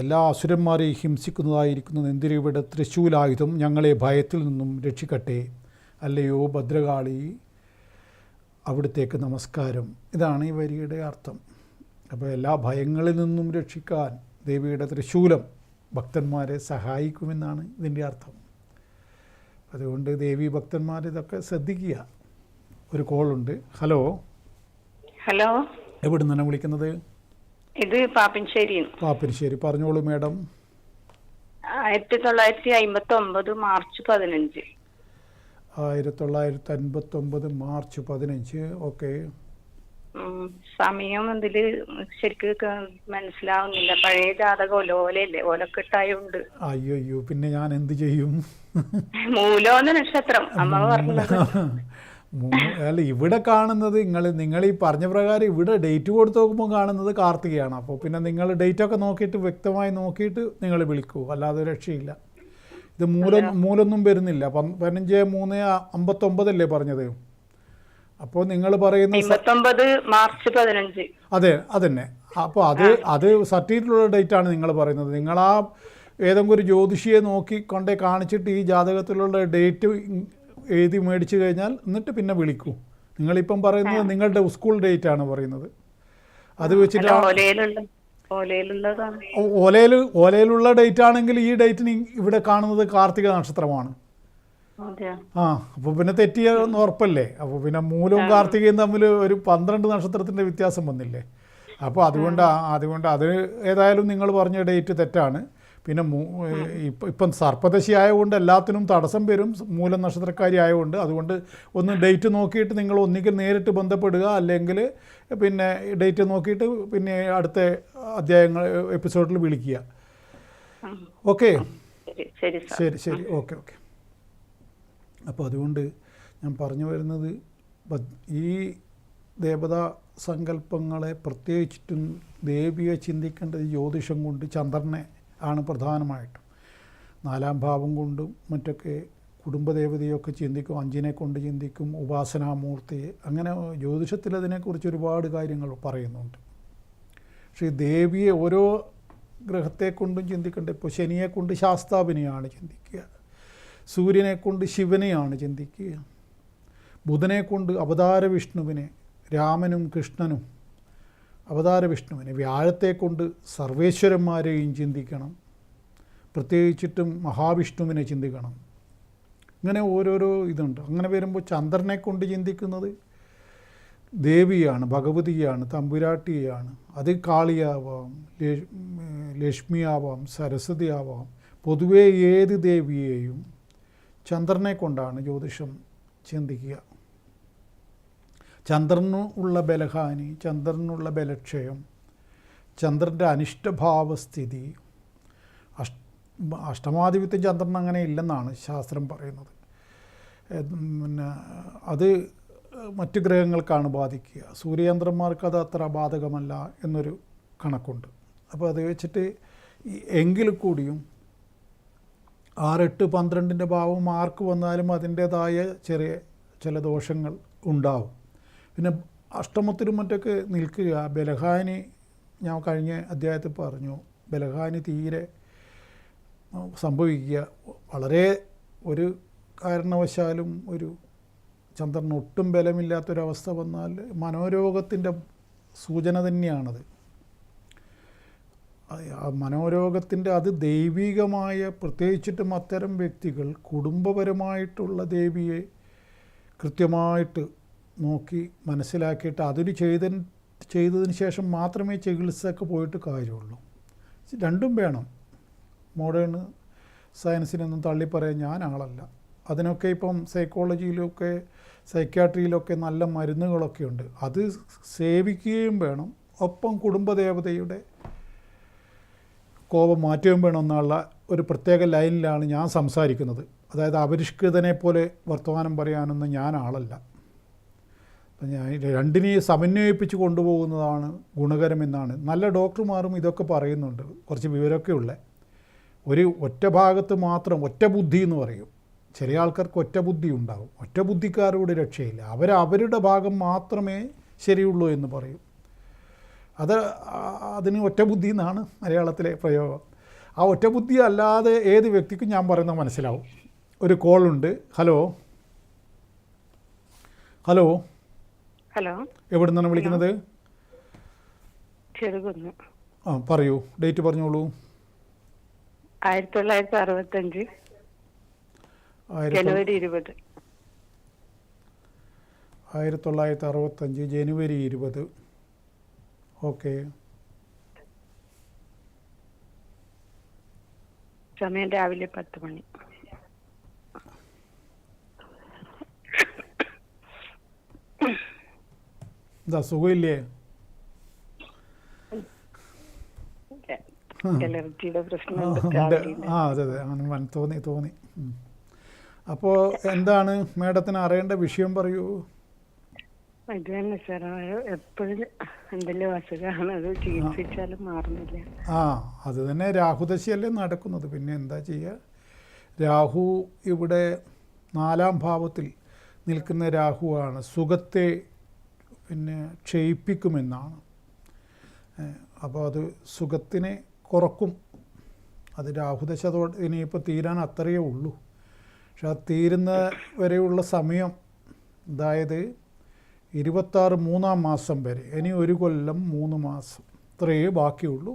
എല്ലാ അസുരന്മാരെയും ഹിംസിക്കുന്നതായിരിക്കുന്ന നെന്തിരിയുടെ തൃശൂലായുധം ഞങ്ങളെ ഭയത്തിൽ നിന്നും രക്ഷിക്കട്ടെ. അല്ലയോ ഭദ്രകാളി, അവിടുത്തേക്ക് നമസ്കാരം. ഇതാണ് ഈ വരിയുടെ അർത്ഥം. അപ്പോൾ എല്ലാ ഭയങ്ങളിൽ നിന്നും രക്ഷിക്കാൻ ദേവിയുടെ തൃശൂലം ഭക്തന്മാരെ സഹായിക്കുമെന്നാണ് ഇതിൻ്റെ അർത്ഥം. അതുകൊണ്ട് ദേവി ഭക്തന്മാർ ഇതൊക്കെ ശ്രദ്ധിക്കുക. ഒരു കോളുണ്ട്. ഹലോ ഹലോ, എവിടെ നിന്നാണ് വിളിക്കുന്നത്? ഇത് പാപ്പിൻശ്ശേരി. പാപ്പിനിശ്ശേരി. പറഞ്ഞോളൂ മാഡം. 1959 മാർച്ച് 15. 1959 മാർച്ച് 15. ഓക്കെ. സമയം ഇതില് ശരിക്ക് മനസ്സിലാവുന്നില്ല. പഴയ ജാതകം ഓലയല്ലേ, ഓലക്കെട്ടായുണ്ട്. അയ്യോ, പിന്നെ ഞാൻ എന്ത് ചെയ്യും? മൂലോന്ന നക്ഷത്രം അമ്മ പറഞ്ഞത്. അല്ല, ഇവിടെ കാണുന്നത് നിങ്ങൾ ഈ പറഞ്ഞ പ്രകാരം ഇവിടെ ഡേറ്റ് കൊടുത്ത് നോക്കുമ്പോൾ കാണുന്നത് കാർത്തികയാണ്. അപ്പോൾ പിന്നെ നിങ്ങൾ ഡേറ്റൊക്കെ നോക്കിയിട്ട് വ്യക്തമായി നോക്കിയിട്ട് നിങ്ങൾ വിളിക്കൂ, അല്ലാതെ രക്ഷയില്ല. ഇത് മൂലൊന്നും വരുന്നില്ല. 15/3/59 അല്ലേ പറഞ്ഞത്? അപ്പോൾ നിങ്ങൾ പറയുന്ന 59 മാർച്ച് 15. അതെ, അതന്നെ. അപ്പോൾ അത് സർട്ടിഫിക്കറ്റിലുള്ള ഡേറ്റാണ് നിങ്ങൾ പറയുന്നത്. നിങ്ങൾ ആ ഏതെങ്കിലും ഒരു ജ്യോതിഷിയെ നോക്കി കൊണ്ടേ കാണിച്ചിട്ട് ഈ ജാതകത്തിലുള്ള ഡേറ്റ് എഴുതി മേടിച്ചു കഴിഞ്ഞാൽ എന്നിട്ട് പിന്നെ വിളിക്കൂ. നിങ്ങളിപ്പം പറയുന്നത് നിങ്ങളുടെ സ്കൂൾ ഡേറ്റ് ആണ് പറയുന്നത്. അത് വെച്ചിട്ട് ഓലയിലുള്ള ഡേറ്റ് ആണെങ്കിൽ ഈ ഡേറ്റിന് ഇവിടെ കാണുന്നത് കാർത്തിക നക്ഷത്രമാണ്. അപ്പോൾ പിന്നെ തെറ്റിയെന്ന് ഉറപ്പല്ലേ? അപ്പോൾ പിന്നെ മൂലവും കാർത്തികയും തമ്മിൽ ഒരു 12 നക്ഷത്രത്തിൻ്റെ വ്യത്യാസം വന്നില്ലേ? അപ്പോൾ അതുകൊണ്ട് അത് ഏതായാലും നിങ്ങൾ പറഞ്ഞ ഡേറ്റ് തെറ്റാണ്. പിന്നെ ഇപ്പം സർപ്പദശി ആയതുകൊണ്ട് എല്ലാത്തിനും തടസ്സം വരും, മൂലം നക്ഷത്രക്കാരി ആയതുകൊണ്ട്. അതുകൊണ്ട് ഒന്ന് ഡേറ്റ് നോക്കിയിട്ട് നിങ്ങൾ ഒന്നുകിൽ നേരിട്ട് ബന്ധപ്പെടുക, അല്ലെങ്കിൽ പിന്നെ ഡേറ്റ് നോക്കിയിട്ട് പിന്നെ അടുത്ത അധ്യായങ്ങൾ എപ്പിസോഡിൽ വിളിക്കുക. ഓക്കെ, ശരി. ഓക്കെ. അപ്പോൾ അതുകൊണ്ട് ഞാൻ പറഞ്ഞു വരുന്നത്, ഈ ദേവതാ സങ്കല്പങ്ങളെ പ്രത്യേകിച്ചിട്ടും ദേവിയെ ചിന്തിക്കേണ്ടത് ജ്യോതിഷം കൊണ്ട് ചന്ദ്രനെ ആണ് പ്രധാനമായിട്ടും. 4-ാം ഭാവം കൊണ്ടും മറ്റൊക്കെ കുടുംബദേവതയൊക്കെ ചിന്തിക്കും, 5-നെ കൊണ്ട് ചിന്തിക്കും, ഉപാസനാമൂർത്തിയെ. അങ്ങനെ ജ്യോതിഷത്തിൽ അതിനെക്കുറിച്ച് ഒരുപാട് കാര്യങ്ങൾ പറയുന്നുണ്ട്. പക്ഷേ ദേവിയെ ഓരോ ഗ്രഹത്തെ കൊണ്ടും ചിന്തിക്കേണ്ടത്. ഇപ്പോൾ ശനിയെ കൊണ്ട് ശാസ്താവിനെയാണ് ചിന്തിക്കുക, സൂര്യനെ കൊണ്ട് ശിവനെയാണ് ചിന്തിക്കുക, ബുധനെ കൊണ്ട് അവതാര വിഷ്ണുവിനെ, രാമനും കൃഷ്ണനും അവതാര വിഷ്ണുവിനെ, വ്യാഴത്തെ കൊണ്ട് സർവേശ്വരന്മാരെയും ചിന്തിക്കണം, പ്രത്യേകിച്ചിട്ടും മഹാവിഷ്ണുവിനെ ചിന്തിക്കണം. ഇങ്ങനെ ഓരോരോ ഇതുണ്ട്. അങ്ങനെ വരുമ്പോൾ ചന്ദ്രനെ കൊണ്ട് ചിന്തിക്കുന്നത് ദേവിയാണ്, ഭഗവതിയാണ്, തമ്പുരാട്ടിയാണ്. അത് കാളിയാവാം, ലക്ഷ്മിയാവാം, സരസ്വതി ആവാം. പൊതുവേ ഏത് ദേവിയെയും ചന്ദ്രനെ കൊണ്ടാണ് ജ്യോതിഷം ചിന്തിക്കുക. ചന്ദ്രനുള്ള ബലഹാനി, ചന്ദ്രനുള്ള ബലക്ഷയം, ചന്ദ്രൻ്റെ അനിഷ്ടഭാവസ്ഥിതി. അഷ്ടമാധിപത്യം ചന്ദ്രൻ അങ്ങനെ ഇല്ലെന്നാണ് ശാസ്ത്രം പറയുന്നത്. പിന്നെ അത് മറ്റ് ഗ്രഹങ്ങൾക്കാണ് ബാധിക്കുക. സൂര്യചന്ദ്രന്മാർക്ക് അത് അത്ര ബാധകമല്ല എന്നൊരു കണക്കുണ്ട്. അപ്പോൾ അത് വെച്ചിട്ട് എങ്കിൽ കൂടിയും 6, 8, 12ൻ്റെ ഭാവം മാർക്ക് വന്നാലും അതിൻ്റേതായ ചെറിയ ചില ദോഷങ്ങൾ ഉണ്ടാവും. പിന്നെ അഷ്ടമത്തിലും മറ്റൊക്കെ നിൽക്കുക. ബലഹാനി ഞാൻ കഴിഞ്ഞ അധ്യായത്തിൽ പറഞ്ഞു, ബലഹാനി തീരെ സംഭവിക്കുക. വളരെ ഒരു കാരണവശാലും ഒരു ചന്ദ്രന് ഒട്ടും ബലമില്ലാത്തൊരവസ്ഥ വന്നാൽ മനോരോഗത്തിൻ്റെ സൂചന തന്നെയാണത്. ആ മനോരോഗത്തിൻ്റെ അത് ദൈവികമായ, പ്രത്യേകിച്ചിട്ടും അത്തരം വ്യക്തികൾ കുടുംബപരമായിട്ടുള്ള ദേവിയെ കൃത്യമായിട്ട് നോക്കി മനസ്സിലാക്കിയിട്ട് അതൊരു ചെയ്തതിന് ശേഷം മാത്രമേ ചികിത്സക്ക് പോയിട്ട് കാര്യമുള്ളൂ. രണ്ടും വേണം. മോഡേൺ സയൻസിനൊന്നും തള്ളിപ്പറയാൻ ഞാൻ ആളല്ല. അതിനൊക്കെ ഇപ്പം സൈക്കോളജിയിലൊക്കെ സൈക്യാട്രിയിലൊക്കെ നല്ല മരുന്നുകളൊക്കെ ഉണ്ട്. അത് സേവിക്കുകയും വേണം, ഒപ്പം കുടുംബദേവതയുടെ കോപം മാറ്റുകയും വേണമെന്നുള്ള ഒരു പ്രത്യേക ലൈനിലാണ് ഞാൻ സംസാരിക്കുന്നത്. അതായത് അപരിഷ്കൃതനെ പോലെ വർത്തമാനം പറയാനൊന്നും ഞാൻ ആളല്ല. അപ്പം ഞാൻ രണ്ടിനെയും സമന്വയിപ്പിച്ച് കൊണ്ടുപോകുന്നതാണ് ഗുണകരമെന്നാണ്. നല്ല ഡോക്ടർമാരും ഇതൊക്കെ പറയുന്നുണ്ട്, കുറച്ച് വിവരമൊക്കെ ഉള്ള. ഒരു ഒറ്റ ഭാഗത്ത് മാത്രം ഒറ്റ ബുദ്ധി എന്ന് പറയും. ചെറിയ ആൾക്കാർക്ക് ഒറ്റ ബുദ്ധി ഉണ്ടാകും. ഒറ്റ ബുദ്ധിക്കാരോട് രക്ഷയില്ല. അവരുടെ ഭാഗം മാത്രമേ ശരിയുള്ളൂ എന്ന് പറയും. അതിന് ഒറ്റ ബുദ്ധി എന്നാണ് മലയാളത്തിലെ പ്രയോഗം. ആ ഒറ്റ ബുദ്ധി അല്ലാതെ ഏത് വ്യക്തിക്കും ഞാൻ പറയുന്നത് മനസ്സിലാവും. ഒരു കോളുണ്ട്. ഹലോ. എവിടെ നിന്നാണ് വിളിക്കുന്നത്? പറയൂ, ഡേറ്റ് പറഞ്ഞോളൂ. 1965 ജനുവരി 20. 1965 ജനുവരി 20. ഓക്കെ. സമയം രാവിലെ 10 മണി. എന്താ സുഖമില്ലേ? അലർജിയുടെ പ്രശ്നമുണ്ട്. അതെ അങ്ങനെ തോന്നി. അപ്പോൾ എന്താണ് മേഡത്തിന് അറിയേണ്ട വിഷയം പറയൂ. ഇത് തന്നെ സാർ, എപ്പോഴും എന്തെല്ലാം അസുഖമാണ്, അത് ചികിത്സിച്ചാലും മാറുന്നില്ല. അത് തന്നെ രാഹുദശയല്ലേ നടക്കുന്നത്, പിന്നെ എന്താ ചെയ്യുക. രാഹു ഇവിടെ 4-ാം ഭാവത്തിൽ നിൽക്കുന്ന രാഹുവാണ്. സുഖത്തെ ക്ഷയിപ്പിക്കുമെന്നാണ്. അപ്പോൾ അത് സുഖത്തിനെ കുറക്കും. അത് രാഹുദശ ഇനിയിപ്പോൾ തീരാൻ അത്രയേ ഉള്ളൂ. പക്ഷെ അത് തീരുന്ന വരെയുള്ള സമയം, അതായത് 26 3-ാം മാസം വരെ, ഇനി 1 കൊല്ലം 3 മാസം ഇത്രയേ ബാക്കിയുള്ളൂ.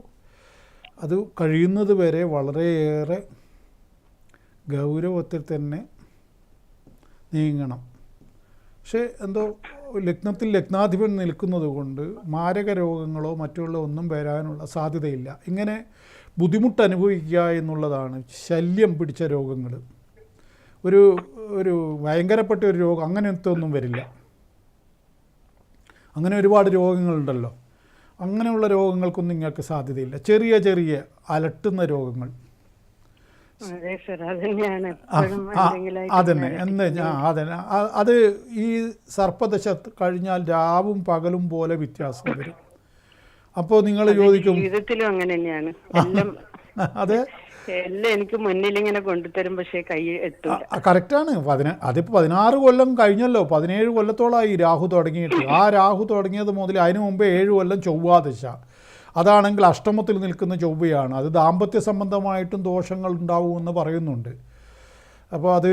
അത് കഴിയുന്നത് വരെ വളരെയേറെ ഗൗരവത്തിൽ തന്നെ നീങ്ങണം. പക്ഷേ എന്തോ ലഗ്നത്തിൽ ലഗ്നാധിപൻ നിൽക്കുന്നത് കൊണ്ട് മാരക രോഗങ്ങളോ മറ്റുള്ള ഒന്നും വരാനുള്ള സാധ്യതയില്ല. ഇങ്ങനെ ബുദ്ധിമുട്ട് അനുഭവിക്കുക എന്നുള്ളതാണ് ശല്യം പിടിച്ച രോഗങ്ങൾ. ഒരു ഭയങ്കരപ്പെട്ട ഒരു രോഗം അങ്ങനത്തെ ഒന്നും വരില്ല. അങ്ങനെ ഒരുപാട് രോഗങ്ങളുണ്ടല്ലോ, അങ്ങനെയുള്ള രോഗങ്ങൾക്കൊന്നും നിങ്ങൾക്ക് സാധ്യതയില്ല. ചെറിയ ചെറിയ അലട്ടുന്ന രോഗങ്ങൾ. അതന്നെ അത് ഈ സർപ്പദശ കഴിഞ്ഞാൽ രാവും പകലും പോലെ വ്യത്യാസം വരും. അപ്പോൾ നിങ്ങൾ ചോദിക്കും, ജീവിതത്തിലും അങ്ങനെ തന്നെയാണ്. അതെ, എല്ലാം എനിക്ക് മുന്നിൽ ഇങ്ങനെ കൊണ്ടുതരും, പക്ഷേ കൈ എത്തില്ല. കറക്റ്റാണ്. അതിപ്പോൾ 16 കൊല്ലം കഴിഞ്ഞല്ലോ, 17 കൊല്ലത്തോളമായി രാഹു തുടങ്ങിയിട്ട്. ആ രാഹു തുടങ്ങിയത് മുതൽ അതിനു മുമ്പേ 7 കൊല്ലം ചൊവ്വാദശ. അതാണെങ്കിൽ അഷ്ടമത്തിൽ നിൽക്കുന്ന ചൊവ്വയാണ്. അത് ദാമ്പത്യ സംബന്ധമായിട്ടും ദോഷങ്ങൾ ഉണ്ടാവുമെന്ന് പറയുന്നുണ്ട്. അപ്പോൾ അത്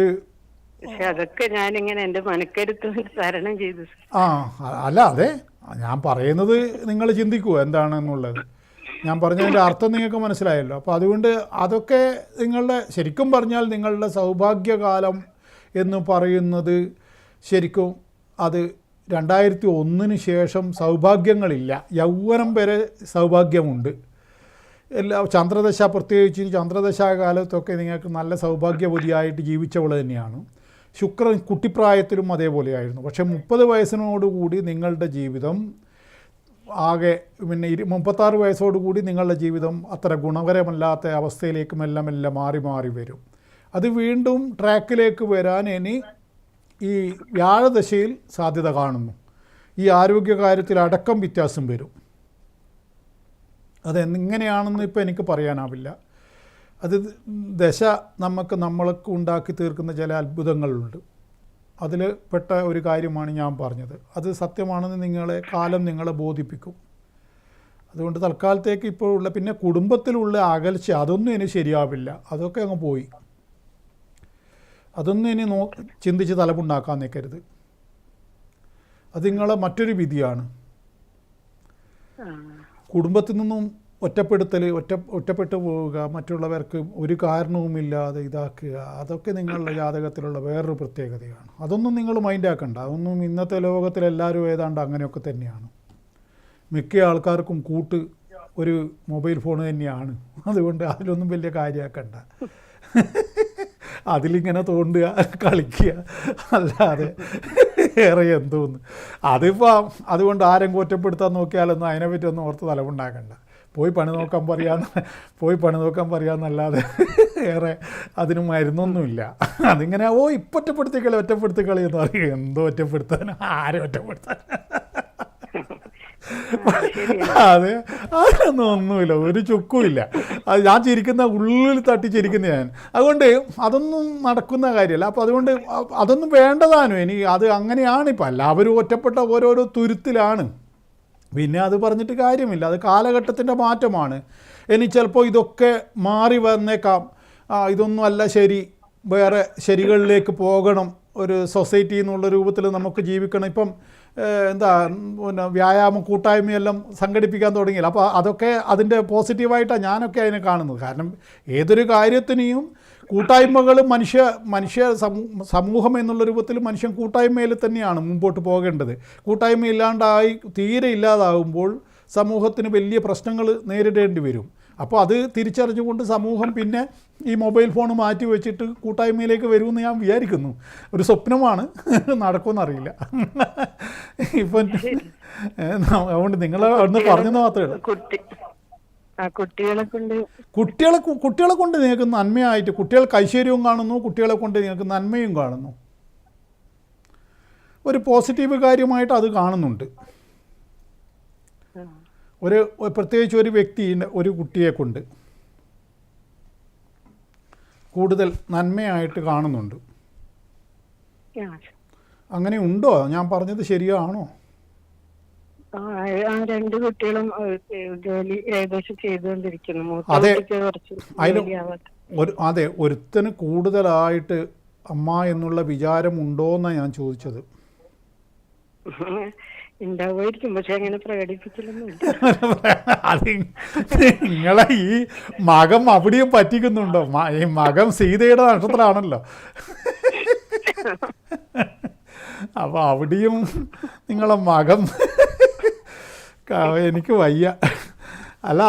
അതൊക്കെ ഞാനിങ്ങനെ എൻ്റെ മനക്കരുത്ത് തരണം ചെയ്തു. അല്ല, അതെ ഞാൻ പറയുന്നത് നിങ്ങൾ ചിന്തിക്കൂ എന്താണെന്നുള്ളത്. ഞാൻ പറഞ്ഞതിൻ്റെ അർത്ഥം നിങ്ങൾക്ക് മനസ്സിലായല്ലോ. അപ്പോൾ അതുകൊണ്ട് അതൊക്കെ നിങ്ങളുടെ, ശരിക്കും പറഞ്ഞാൽ നിങ്ങളുടെ സൗഭാഗ്യകാലം എന്ന് പറയുന്നത് ശരിക്കും അത് 2001 ശേഷം സൗഭാഗ്യങ്ങളില്ല. യൗവനം വരെ സൗഭാഗ്യമുണ്ട്. ചന്ദ്രദശ, പ്രത്യേകിച്ച് ചന്ദ്രദശാകാലത്തൊക്കെ നിങ്ങൾക്ക് നല്ല സൗഭാഗ്യവതിയായിട്ട് ജീവിച്ചവൾ തന്നെയാണ്. ശുക്രൻ കുട്ടിപ്രായത്തിലും അതേപോലെയായിരുന്നു. പക്ഷേ 30 വയസ്സിനോടുകൂടി നിങ്ങളുടെ ജീവിതം ആകെ 36 വയസ്സോടുകൂടി നിങ്ങളുടെ ജീവിതം അത്ര ഗുണകരമല്ലാത്ത അവസ്ഥയിലേക്ക് മെല്ലെ മെല്ലെ മാറി മാറി വരും. അത് വീണ്ടും ട്രാക്കിലേക്ക് വരാൻ ഇനി ഈ വ്യാഴദശയിൽ സാധ്യത കാണുന്നു. ഈ ആരോഗ്യകാര്യത്തിൽ അടക്കം വ്യത്യാസം വരും. അതെങ്ങനെയാണെന്ന് ഇപ്പോൾ എനിക്ക് പറയാനാവില്ല. അത് ദശ നമ്മൾക്ക് ഉണ്ടാക്കി തീർക്കുന്ന ചില അത്ഭുതങ്ങളുണ്ട്. അതിൽ പെട്ട ഒരു കാര്യമാണ് ഞാൻ പറഞ്ഞത്. അത് സത്യമാണെന്ന് കാലം നിങ്ങളെ ബോധിപ്പിക്കും. അതുകൊണ്ട് തൽക്കാലത്തേക്ക് ഇപ്പോൾ ഉള്ള, പിന്നെ കുടുംബത്തിലുള്ള അകൽച്ച അതൊന്നും ഇനി ശരിയാവില്ല. അതൊക്കെ അങ്ങ് പോയി. അതൊന്നും ഇനി ചിന്തിച്ച് തലമുണ്ടാക്കാൻ നിൽക്കരുത്. അത് നിങ്ങളെ മറ്റൊരു വിധിയാണ്. കുടുംബത്തിൽ നിന്നും ഒറ്റപ്പെട്ടു പോവുക, മറ്റുള്ളവർക്ക് ഒരു കാരണവുമില്ലാതെ ഇതാക്കുക, അതൊക്കെ നിങ്ങളുടെ ജാതകത്തിലുള്ള വേറൊരു പ്രത്യേകതയാണ്. അതൊന്നും നിങ്ങൾ മൈൻഡാക്കണ്ട. അതൊന്നും ഇന്നത്തെ ലോകത്തിലെല്ലാവരും ഏതാണ്ട് അങ്ങനെയൊക്കെ തന്നെയാണ്. മിക്ക ആൾക്കാർക്കും കൂട്ട് ഒരു മൊബൈൽ ഫോൺ തന്നെയാണ്. അതുകൊണ്ട് അതിലൊന്നും വലിയ കാര്യമാക്കണ്ട. അതിലിങ്ങനെ തോണ്ടുക, കളിക്കുക, അല്ലാതെ വേറെ എന്തോന്ന്. അതുകൊണ്ട് ആരെങ്കിലും ഒറ്റപ്പെടുത്താൻ നോക്കിയാലൊന്നും അതിനെപ്പറ്റി ഒന്നും ഓർത്ത് തലമുണ്ടാക്കണ്ട. പോയി പണി നോക്കാൻ പറയാന്നല്ലാതെ വേറെ അതിന് മരുന്നൊന്നുമില്ല. അതിങ്ങനെ ഇപ്പം ഒറ്റപ്പെടുത്തിക്കളി എന്ന് പറയും. എന്തോ ഒറ്റപ്പെടുത്താൻ, ആരെ ഒറ്റപ്പെടുത്താൻ? അതെ, അതിനൊന്നും ഒന്നുമില്ല, ഒരു ചുക്കുമില്ല. അത് ഞാൻ ചിരിക്കുന്ന ഉള്ളിൽ തട്ടി ചിരിക്കുന്ന ഞാൻ. അതുകൊണ്ട് അതൊന്നും നടക്കുന്ന കാര്യമല്ല. അപ്പോൾ അതുകൊണ്ട് അതൊന്നും വേണ്ടതാനും. ഇനി അത് അങ്ങനെയാണിപ്പോൾ. എല്ലാവരും ഒറ്റപ്പെട്ട ഓരോരോ തുരുത്തിലാണ്. പിന്നെ അത് പറഞ്ഞിട്ട് കാര്യമില്ല. അത് കാലഘട്ടത്തിൻ്റെ മാറ്റമാണ്. ഇനി ചിലപ്പോൾ ഇതൊക്കെ മാറി വന്നേക്കാം. ഇതൊന്നും അല്ല ശരി, വേറെ ശരികളിലേക്ക് പോകണം, ഒരു സൊസൈറ്റി എന്നുള്ള രൂപത്തിൽ നമുക്ക് ജീവിക്കണം. ഇപ്പം വ്യായാമം കൂട്ടായ്മയെല്ലാം സംഘടിപ്പിക്കാൻ തുടങ്ങിയില്ല. അപ്പോൾ അതൊക്കെ അതിൻ്റെ പോസിറ്റീവായിട്ടാണ് ഞാനൊക്കെ അതിനെ കാണുന്നത്. കാരണം ഏതൊരു കാര്യത്തിനെയും കൂട്ടായ്മകൾ സമൂഹം എന്നുള്ള രൂപത്തിൽ മനുഷ്യൻ കൂട്ടായ്മയിൽ തന്നെയാണ് മുമ്പോട്ട് പോകേണ്ടത്. കൂട്ടായ്മ ഇല്ലാണ്ടായി തീരെ ഇല്ലാതാകുമ്പോൾ സമൂഹത്തിന് വലിയ പ്രശ്നങ്ങൾ നേരിടേണ്ടി വരും. അപ്പോൾ അത് തിരിച്ചറിഞ്ഞുകൊണ്ട് സമൂഹം പിന്നെ ഈ മൊബൈൽ ഫോൺ മാറ്റി വെച്ചിട്ട് കൂട്ടായ്മയിലേക്ക് വരുമെന്ന് ഞാൻ വിചാരിക്കുന്നു. ഒരു സ്വപ്നമാണ്, നടക്കുമെന്നറിയില്ല. ഇപ്പം അതുകൊണ്ട് നിങ്ങൾ ഒന്ന് പറഞ്ഞെന്ന് മാത്രമേ ഉള്ളൂ. കുട്ടികളെ കൊണ്ട് നിങ്ങൾക്ക് നന്മയായിട്ട് കുട്ടികൾക്ക് ഐശ്വര്യവും കാണുന്നു, കുട്ടികളെ കൊണ്ട് നിങ്ങൾക്ക് നന്മയും കാണുന്നു. ഒരു പോസിറ്റീവ് കാര്യമായിട്ട് അത് കാണുന്നുണ്ട്. പ്രത്യേകിച്ച് ഒരു വ്യക്തി ഒരു കുട്ടിയെ കൊണ്ട് കൂടുതൽ നന്മയായിട്ട് കാണുന്നുണ്ട്. അങ്ങനെ ഉണ്ടോ? ഞാൻ പറഞ്ഞത് ശരിയാണോ? രണ്ട് കുട്ടികളും ജോലി ഏകദേശം ചെയ്തുകൊണ്ടിരിക്കുന്നു. അതെ, ഒരുത്തന് കൂടുതലായിട്ട് അമ്മ എന്നുള്ള വിചാരം ഉണ്ടോന്നാണ് ഞാൻ ചോദിച്ചത്. ഉണ്ടാവുമായിരിക്കും, പക്ഷെ അങ്ങനെ പ്രകടിപ്പിച്ചില്ലൊന്നുമില്ല. അത് നിങ്ങളെ ഈ മകം അവിടെയും പറ്റിക്കുന്നുണ്ടോ? ഈ മകം സീതയുടെ നക്ഷത്രമാണല്ലോ. അപ്പോൾ അവിടെയും നിങ്ങളെ മകം എനിക്ക് വയ്യ. അല്ല,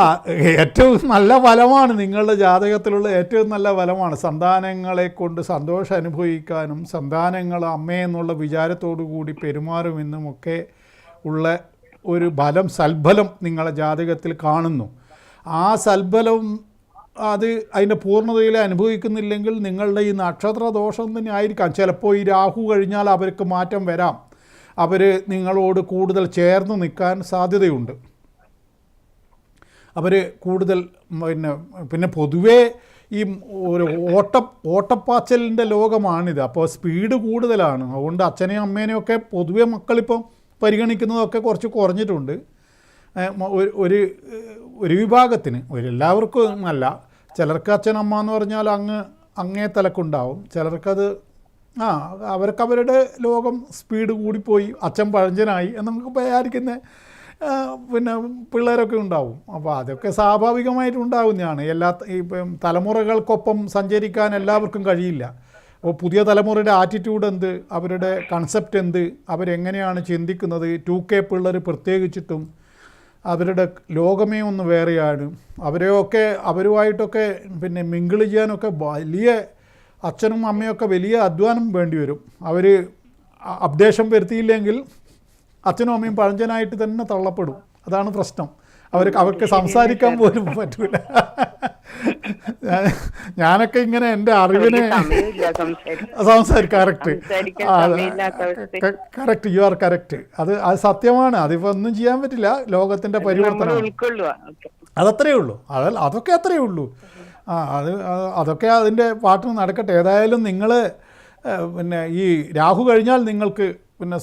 ഏറ്റവും നല്ല ഫലമാണ് നിങ്ങളുടെ ജാതകത്തിലുള്ള ഏറ്റവും നല്ല ഫലമാണ്. സന്താനങ്ങളെ കൊണ്ട് സന്തോഷം അനുഭവിക്കാനും സന്താനങ്ങൾ അമ്മയെന്നുള്ള വിചാരത്തോടു കൂടി പെരുമാറുമെന്നുമൊക്കെ ഉള്ള ഒരു ഫലം, സൽഫലം നിങ്ങളുടെ ജാതകത്തിൽ കാണുന്നു. ആ സൽഫലം അതിൻ്റെ പൂർണ്ണതയിൽ അനുഭവിക്കുന്നില്ലെങ്കിൽ നിങ്ങളുടെ ഈ നക്ഷത്ര ദോഷം തന്നെ ആയിരിക്കാം. ചിലപ്പോൾ ഈ രാഹു കഴിഞ്ഞാൽ അവർക്ക് മാറ്റം വരാം. അവർ നിങ്ങളോട് കൂടുതൽ ചേർന്ന് നിൽക്കാൻ സാധ്യതയുണ്ട്. അവർ കൂടുതൽ പിന്നെ പൊതുവേ ഈ ഒരു ഓട്ടപ്പാച്ചലിൻ്റെ ലോകമാണിത്. അപ്പോൾ സ്പീഡ് കൂടുതലാണ്. അതുകൊണ്ട് അച്ഛനെയും അമ്മേനെയും ഒക്കെ പൊതുവേ മക്കളിപ്പം പരിഗണിക്കുന്നതൊക്കെ കുറച്ച് കുറഞ്ഞിട്ടുണ്ട്. ഒരു വിഭാഗത്തിന്, എല്ലാവർക്കും അല്ല. ചിലർക്ക് അച്ഛനമ്മ എന്ന് പറഞ്ഞാൽ അങ്ങേ തലക്കുണ്ടാവും. ചിലർക്കത് അവർക്കവരുടെ ലോകം സ്പീഡ് കൂടിപ്പോയി, അച്ഛൻ പഴഞ്ചനായി എന്ന് നമുക്ക് വിചാരിക്കുന്ന പിന്നെ പിള്ളേരൊക്കെ ഉണ്ടാവും. അപ്പോൾ അതൊക്കെ സ്വാഭാവികമായിട്ട് ഉണ്ടാവുന്നതാണ്. ഇപ്പം തലമുറകൾക്കൊപ്പം സഞ്ചരിക്കാൻ എല്ലാവർക്കും കഴിയില്ല. അപ്പോൾ പുതിയ തലമുറയുടെ ആറ്റിറ്റ്യൂഡ് എന്ത്, അവരുടെ കൺസെപ്റ്റ് എന്ത്, അവരെങ്ങനെയാണ് ചിന്തിക്കുന്നത്, 2K പിള്ളേർ പ്രത്യേകിച്ചിട്ടും അവരുടെ ലോകമേ ഒന്ന് വേറെയാണ്. അവരുമായിട്ടൊക്കെ പിന്നെ മിങ്കിൾ ചെയ്യാനൊക്കെ വലിയ അച്ഛനും അമ്മയൊക്കെ വലിയ അധ്വാനം വേണ്ടി വരും. അവർ അപ്ഡേഷൻ വരുത്തിയില്ലെങ്കിൽ അച്ഛനും അമ്മയും പഴഞ്ചനായിട്ട് തന്നെ തള്ളപ്പെടും. അതാണ് പ്രശ്നം. അവർക്ക് സംസാരിക്കാൻ പോലും പറ്റൂല. ഞാനൊക്കെ ഇങ്ങനെ എൻ്റെ അറിവിനെ കറക്റ്റ്, യു ആർ കറക്റ്റ്. അത് സത്യമാണ്. അതിപ്പോൾ ഒന്നും ചെയ്യാൻ പറ്റില്ല. ലോകത്തിൻ്റെ പരിവർത്തനം അതത്രയേ ഉള്ളൂ. അതൊക്കെ അത്രയേ ഉള്ളൂ. അതൊക്കെ അതിൻ്റെ പാട്ടിന് നടക്കട്ടെ. ഏതായാലും നിങ്ങൾ പിന്നെ ഈ രാഹു കഴിഞ്ഞാൽ നിങ്ങൾക്ക് പിന്നെ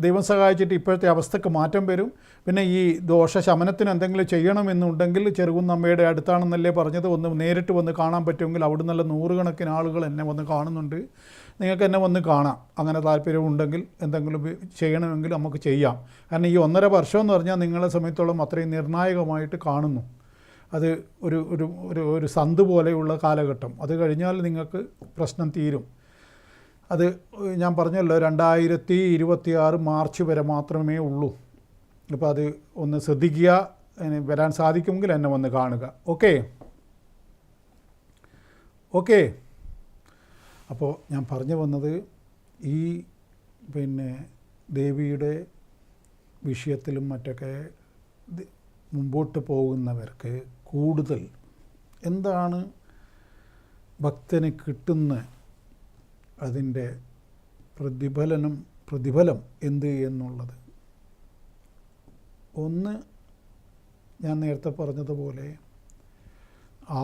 ദൈവം സഹായിച്ചിട്ട് ഇപ്പോഴത്തെ അവസ്ഥക്ക് മാറ്റം വരും. പിന്നെ ഈ ദോഷശമനത്തിന് എന്തെങ്കിലും ചെയ്യണമെന്നുണ്ടെങ്കിൽ ചെറുകുന്നമ്മയുടെ അടുത്താണെന്നല്ലേ പറഞ്ഞത്. നേരിട്ട് വന്ന് കാണാൻ പറ്റുമെങ്കിൽ അവിടെ നല്ല 100 കണക്കിന് ആളുകൾ എന്നെ വന്ന് കാണുന്നുണ്ട്. നിങ്ങൾക്ക് എന്നെ വന്ന് കാണാം. അങ്ങനെ താല്പര്യമുണ്ടെങ്കിൽ എന്തെങ്കിലും ചെയ്യണമെങ്കിൽ നമുക്ക് ചെയ്യാം. കാരണം ഈ 1.5 വർഷം എന്ന് പറഞ്ഞാൽ നിങ്ങളെ സമയത്തോളം അത്രയും നിർണായകമായിട്ട് കാണുന്നു. അത് ഒരു സന്ത് പോലെയുള്ള കാലഘട്ടം. അത് കഴിഞ്ഞാൽ നിങ്ങൾക്ക് പ്രശ്നം തീരും. അത് ഞാൻ പറഞ്ഞല്ലോ 2026 മാർച്ച് വരെ മാത്രമേ ഉള്ളൂ. അപ്പോൾ അത് ഒന്ന് ശ്രദ്ധിക്കുക. വരാൻ സാധിക്കുമെങ്കിൽ എന്നെ വന്ന് കാണുക. ഓക്കെ. അപ്പോൾ ഞാൻ പറഞ്ഞു വന്നത് ഈ പിന്നെ ദേവിയുടെ വിഷയത്തിലും മറ്റൊക്കെ മുമ്പോട്ട് പോകുന്നവർക്ക് കൂടുതൽ എന്താണ് ഭക്തന് കിട്ടുന്ന അതിൻ്റെ പ്രതിഫലം എന്ത് എന്നുള്ളത്. ഒന്ന്, ഞാൻ നേരത്തെ പറഞ്ഞതുപോലെ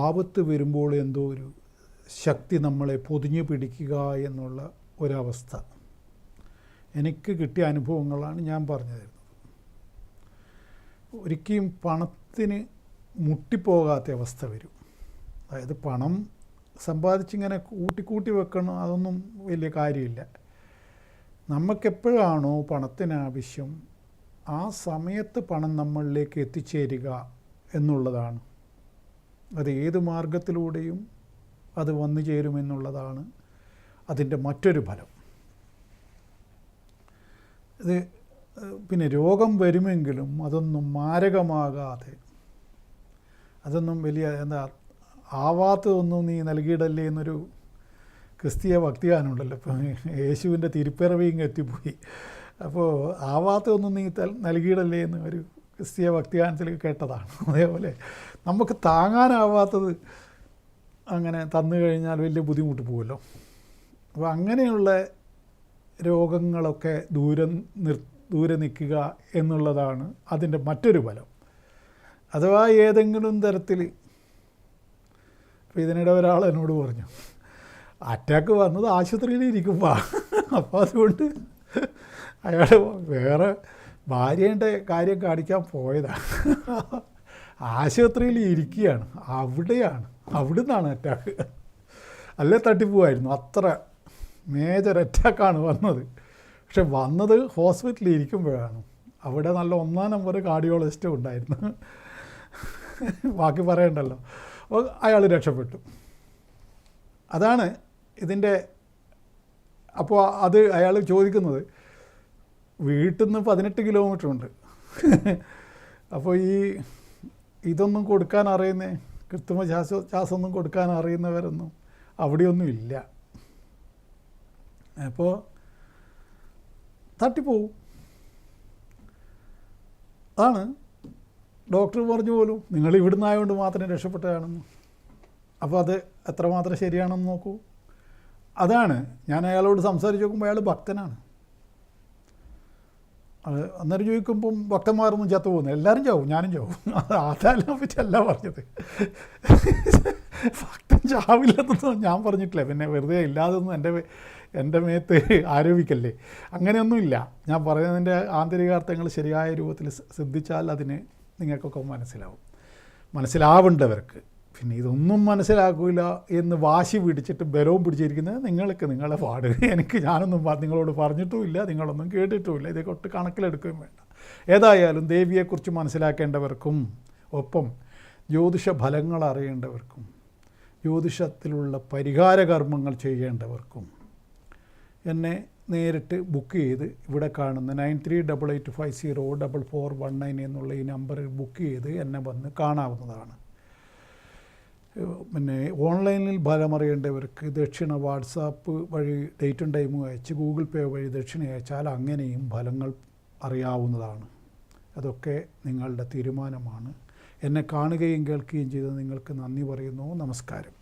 ആപത്ത് വരുമ്പോൾ എന്തോ ഒരു ശക്തി നമ്മളെ പൊതിഞ്ഞു പിടിക്കുക എന്നുള്ള ഒരവസ്ഥ എനിക്ക് കിട്ടിയ അനുഭവങ്ങളാണ് ഞാൻ പറഞ്ഞു തരുന്നത്. ഒരിക്കലും പണത്തിന് മുട്ടിപ്പോകാത്ത അവസ്ഥ വരും. അതായത് പണം സമ്പാദിച്ചിങ്ങനെ കൂട്ടി വെക്കണം, അതൊന്നും വലിയ കാര്യമില്ല. നമുക്കെപ്പോഴാണോ പണത്തിന് ആവശ്യം ആ സമയത്ത് പണം നമ്മളിലേക്ക് എത്തിച്ചേരുക എന്നുള്ളതാണ്. അത് ഏത് മാർഗത്തിലൂടെയും അത് വന്നു ചേരുമെന്നുള്ളതാണ് അതിൻ്റെ മറ്റൊരു ഫലം. ഇത് പിന്നെ രോഗം വരുമെങ്കിലും അതൊന്നും മാരകമാകാതെ, അതൊന്നും വലിയ ആവാത്തതൊന്നും നീ നൽകിയിടല്ലേ എന്നൊരു ക്രിസ്തീയ ഭക്തിഗാനമുണ്ടല്ലോ. ഇപ്പം യേശുവിൻ്റെ തിരുപ്പിറവിയും എത്തിപ്പോയി. അപ്പോൾ ആവാത്തതൊന്നും നീ നൽകിയിടല്ലേ എന്ന് ഒരു ക്രിസ്തീയ ഭക്തിഗാനത്തിൽ കേട്ടതാണ്. അതേപോലെ നമുക്ക് താങ്ങാനാവാത്തത് അങ്ങനെ തന്നു കഴിഞ്ഞാൽ വലിയ ബുദ്ധിമുട്ട് പോകുമല്ലോ. അപ്പോൾ അങ്ങനെയുള്ള രോഗങ്ങളൊക്കെ ദൂരെ നിൽക്കുക എന്നുള്ളതാണ് അതിൻ്റെ മറ്റൊരു ഫലം. അഥവാ ഏതെങ്കിലും തരത്തിൽ, ഇപ്പോൾ ഇതിനിടെ ഒരാൾ എന്നോട് പറഞ്ഞു, അറ്റാക്ക് വന്നത് ആശുപത്രിയിൽ ഇരിക്കുമ്പോൾ, അപ്പോൾ അതുകൊണ്ട് അയാൾ വേറെ ഭാര്യേൻ്റെ കാര്യം കാണിക്കാൻ പോയതാണ്, ആശുപത്രിയിൽ ഇരിക്കുകയാണ്, അവിടുന്നാണ് അറ്റാക്ക്. അല്ലേ തട്ടിപ്പോവായിരുന്നു. അത്ര മേജർ അറ്റാക്കാണ് വന്നത്. പക്ഷെ വന്നത് ഹോസ്പിറ്റലിൽ ഇരിക്കുമ്പോഴാണ്. അവിടെ നല്ല 1-ാം നമ്പർ കാർഡിയോളജിസ്റ്റ് ഉണ്ടായിരുന്നു, ബാക്കി പറയണ്ടല്ലോ. അപ്പോൾ അയാൾ രക്ഷപ്പെട്ടു. അതാണ് ഇതിൻ്റെ. അപ്പോൾ അത് അയാൾ ചോദിക്കുന്നത്, വീട്ടിൽ നിന്ന് 18 കിലോമീറ്റർ ഉണ്ട്. അപ്പോൾ ഇതൊന്നും കൊടുക്കാൻ അറിയുന്ന, കൃത്രിമ ശ്വാസമൊന്നും കൊടുക്കാൻ അറിയുന്നവരൊന്നും അവിടെയൊന്നും ഇല്ല. അപ്പോൾ തട്ടിപ്പോവും. അതാണ് ഡോക്ടർ പറഞ്ഞു പോലും, നിങ്ങൾ ഇവിടുന്ന് ആയതുകൊണ്ട് മാത്രം രക്ഷപ്പെട്ടതാണെന്ന്. അപ്പോൾ അത് എത്രമാത്രം ശരിയാണെന്ന് നോക്കൂ. അതാണ് ഞാൻ അയാളോട് സംസാരിച്ച് നോക്കുമ്പോൾ അയാൾ ഭക്തനാണ്. അന്നേരം ചോദിക്കുമ്പം ഭക്തന്മാരൊന്നും ചത്തു പോകുന്നത്, എല്ലാവരും ചാവും, ഞാനും ചാവും. അതെല്ലാം പറ്റല്ല പറഞ്ഞത്. ഭക്തൻ ചാവില്ലെന്നൊന്നും ഞാൻ പറഞ്ഞിട്ടില്ല. പിന്നെ വെറുതെ ഇല്ലാതൊന്നും എൻ്റെ മേത്ത് ആരോപിക്കല്ലേ. അങ്ങനെയൊന്നുമില്ല. ഞാൻ പറയുന്നതിൻ്റെ ആന്തരികാർത്ഥങ്ങൾ ശരിയായ രൂപത്തിൽ ശ്രദ്ധിച്ചാൽ അതിന് നിങ്ങൾക്കൊക്കെ മനസ്സിലാവേണ്ടവർക്ക്. പിന്നെ ഇതൊന്നും മനസ്സിലാക്കില്ല എന്ന് വാശി പിടിച്ചിട്ട് ബലവും പിടിച്ചിരിക്കുന്നത് നിങ്ങൾക്ക് നിങ്ങളെ പാട്. ഞാനൊന്നും നിങ്ങളോട് പറഞ്ഞിട്ടുമില്ല, നിങ്ങളൊന്നും കേട്ടിട്ടുമില്ല, ഇതൊക്കെ കണക്കിലെടുക്കുകയും വേണ്ട. ഏതായാലും ദേവിയെക്കുറിച്ച് മനസ്സിലാക്കേണ്ടവർക്കും ഒപ്പം ജ്യോതിഷ ഫലങ്ങൾ അറിയേണ്ടവർക്കും ജ്യോതിഷത്തിലുള്ള പരിഹാര കർമ്മങ്ങൾ ചെയ്യേണ്ടവർക്കും എന്നെ നേരിട്ട് ബുക്ക് ചെയ്ത് ഇവിടെ കാണുന്ന 9388504419 എന്നുള്ള ഈ നമ്പറിൽ ബുക്ക് ചെയ്ത് എന്നെ വന്ന് കാണാവുന്നതാണ്. പിന്നെ ഓൺലൈനിൽ ഫലമറിയേണ്ടവർക്ക് ദക്ഷിണ വാട്സാപ്പ് വഴി ഡേറ്റും ടൈമും അയച്ച് ഗൂഗിൾ പേ വഴി ദക്ഷിണ അയച്ചാൽ അങ്ങനെയും ഫലങ്ങൾ അറിയാവുന്നതാണ്. അതൊക്കെ നിങ്ങളുടെ തീരുമാനമാണ്. എന്നെ കാണുകയും കേൾക്കുകയും ചെയ്ത് നിങ്ങൾക്ക് നന്ദി പറയുന്നു. നമസ്കാരം.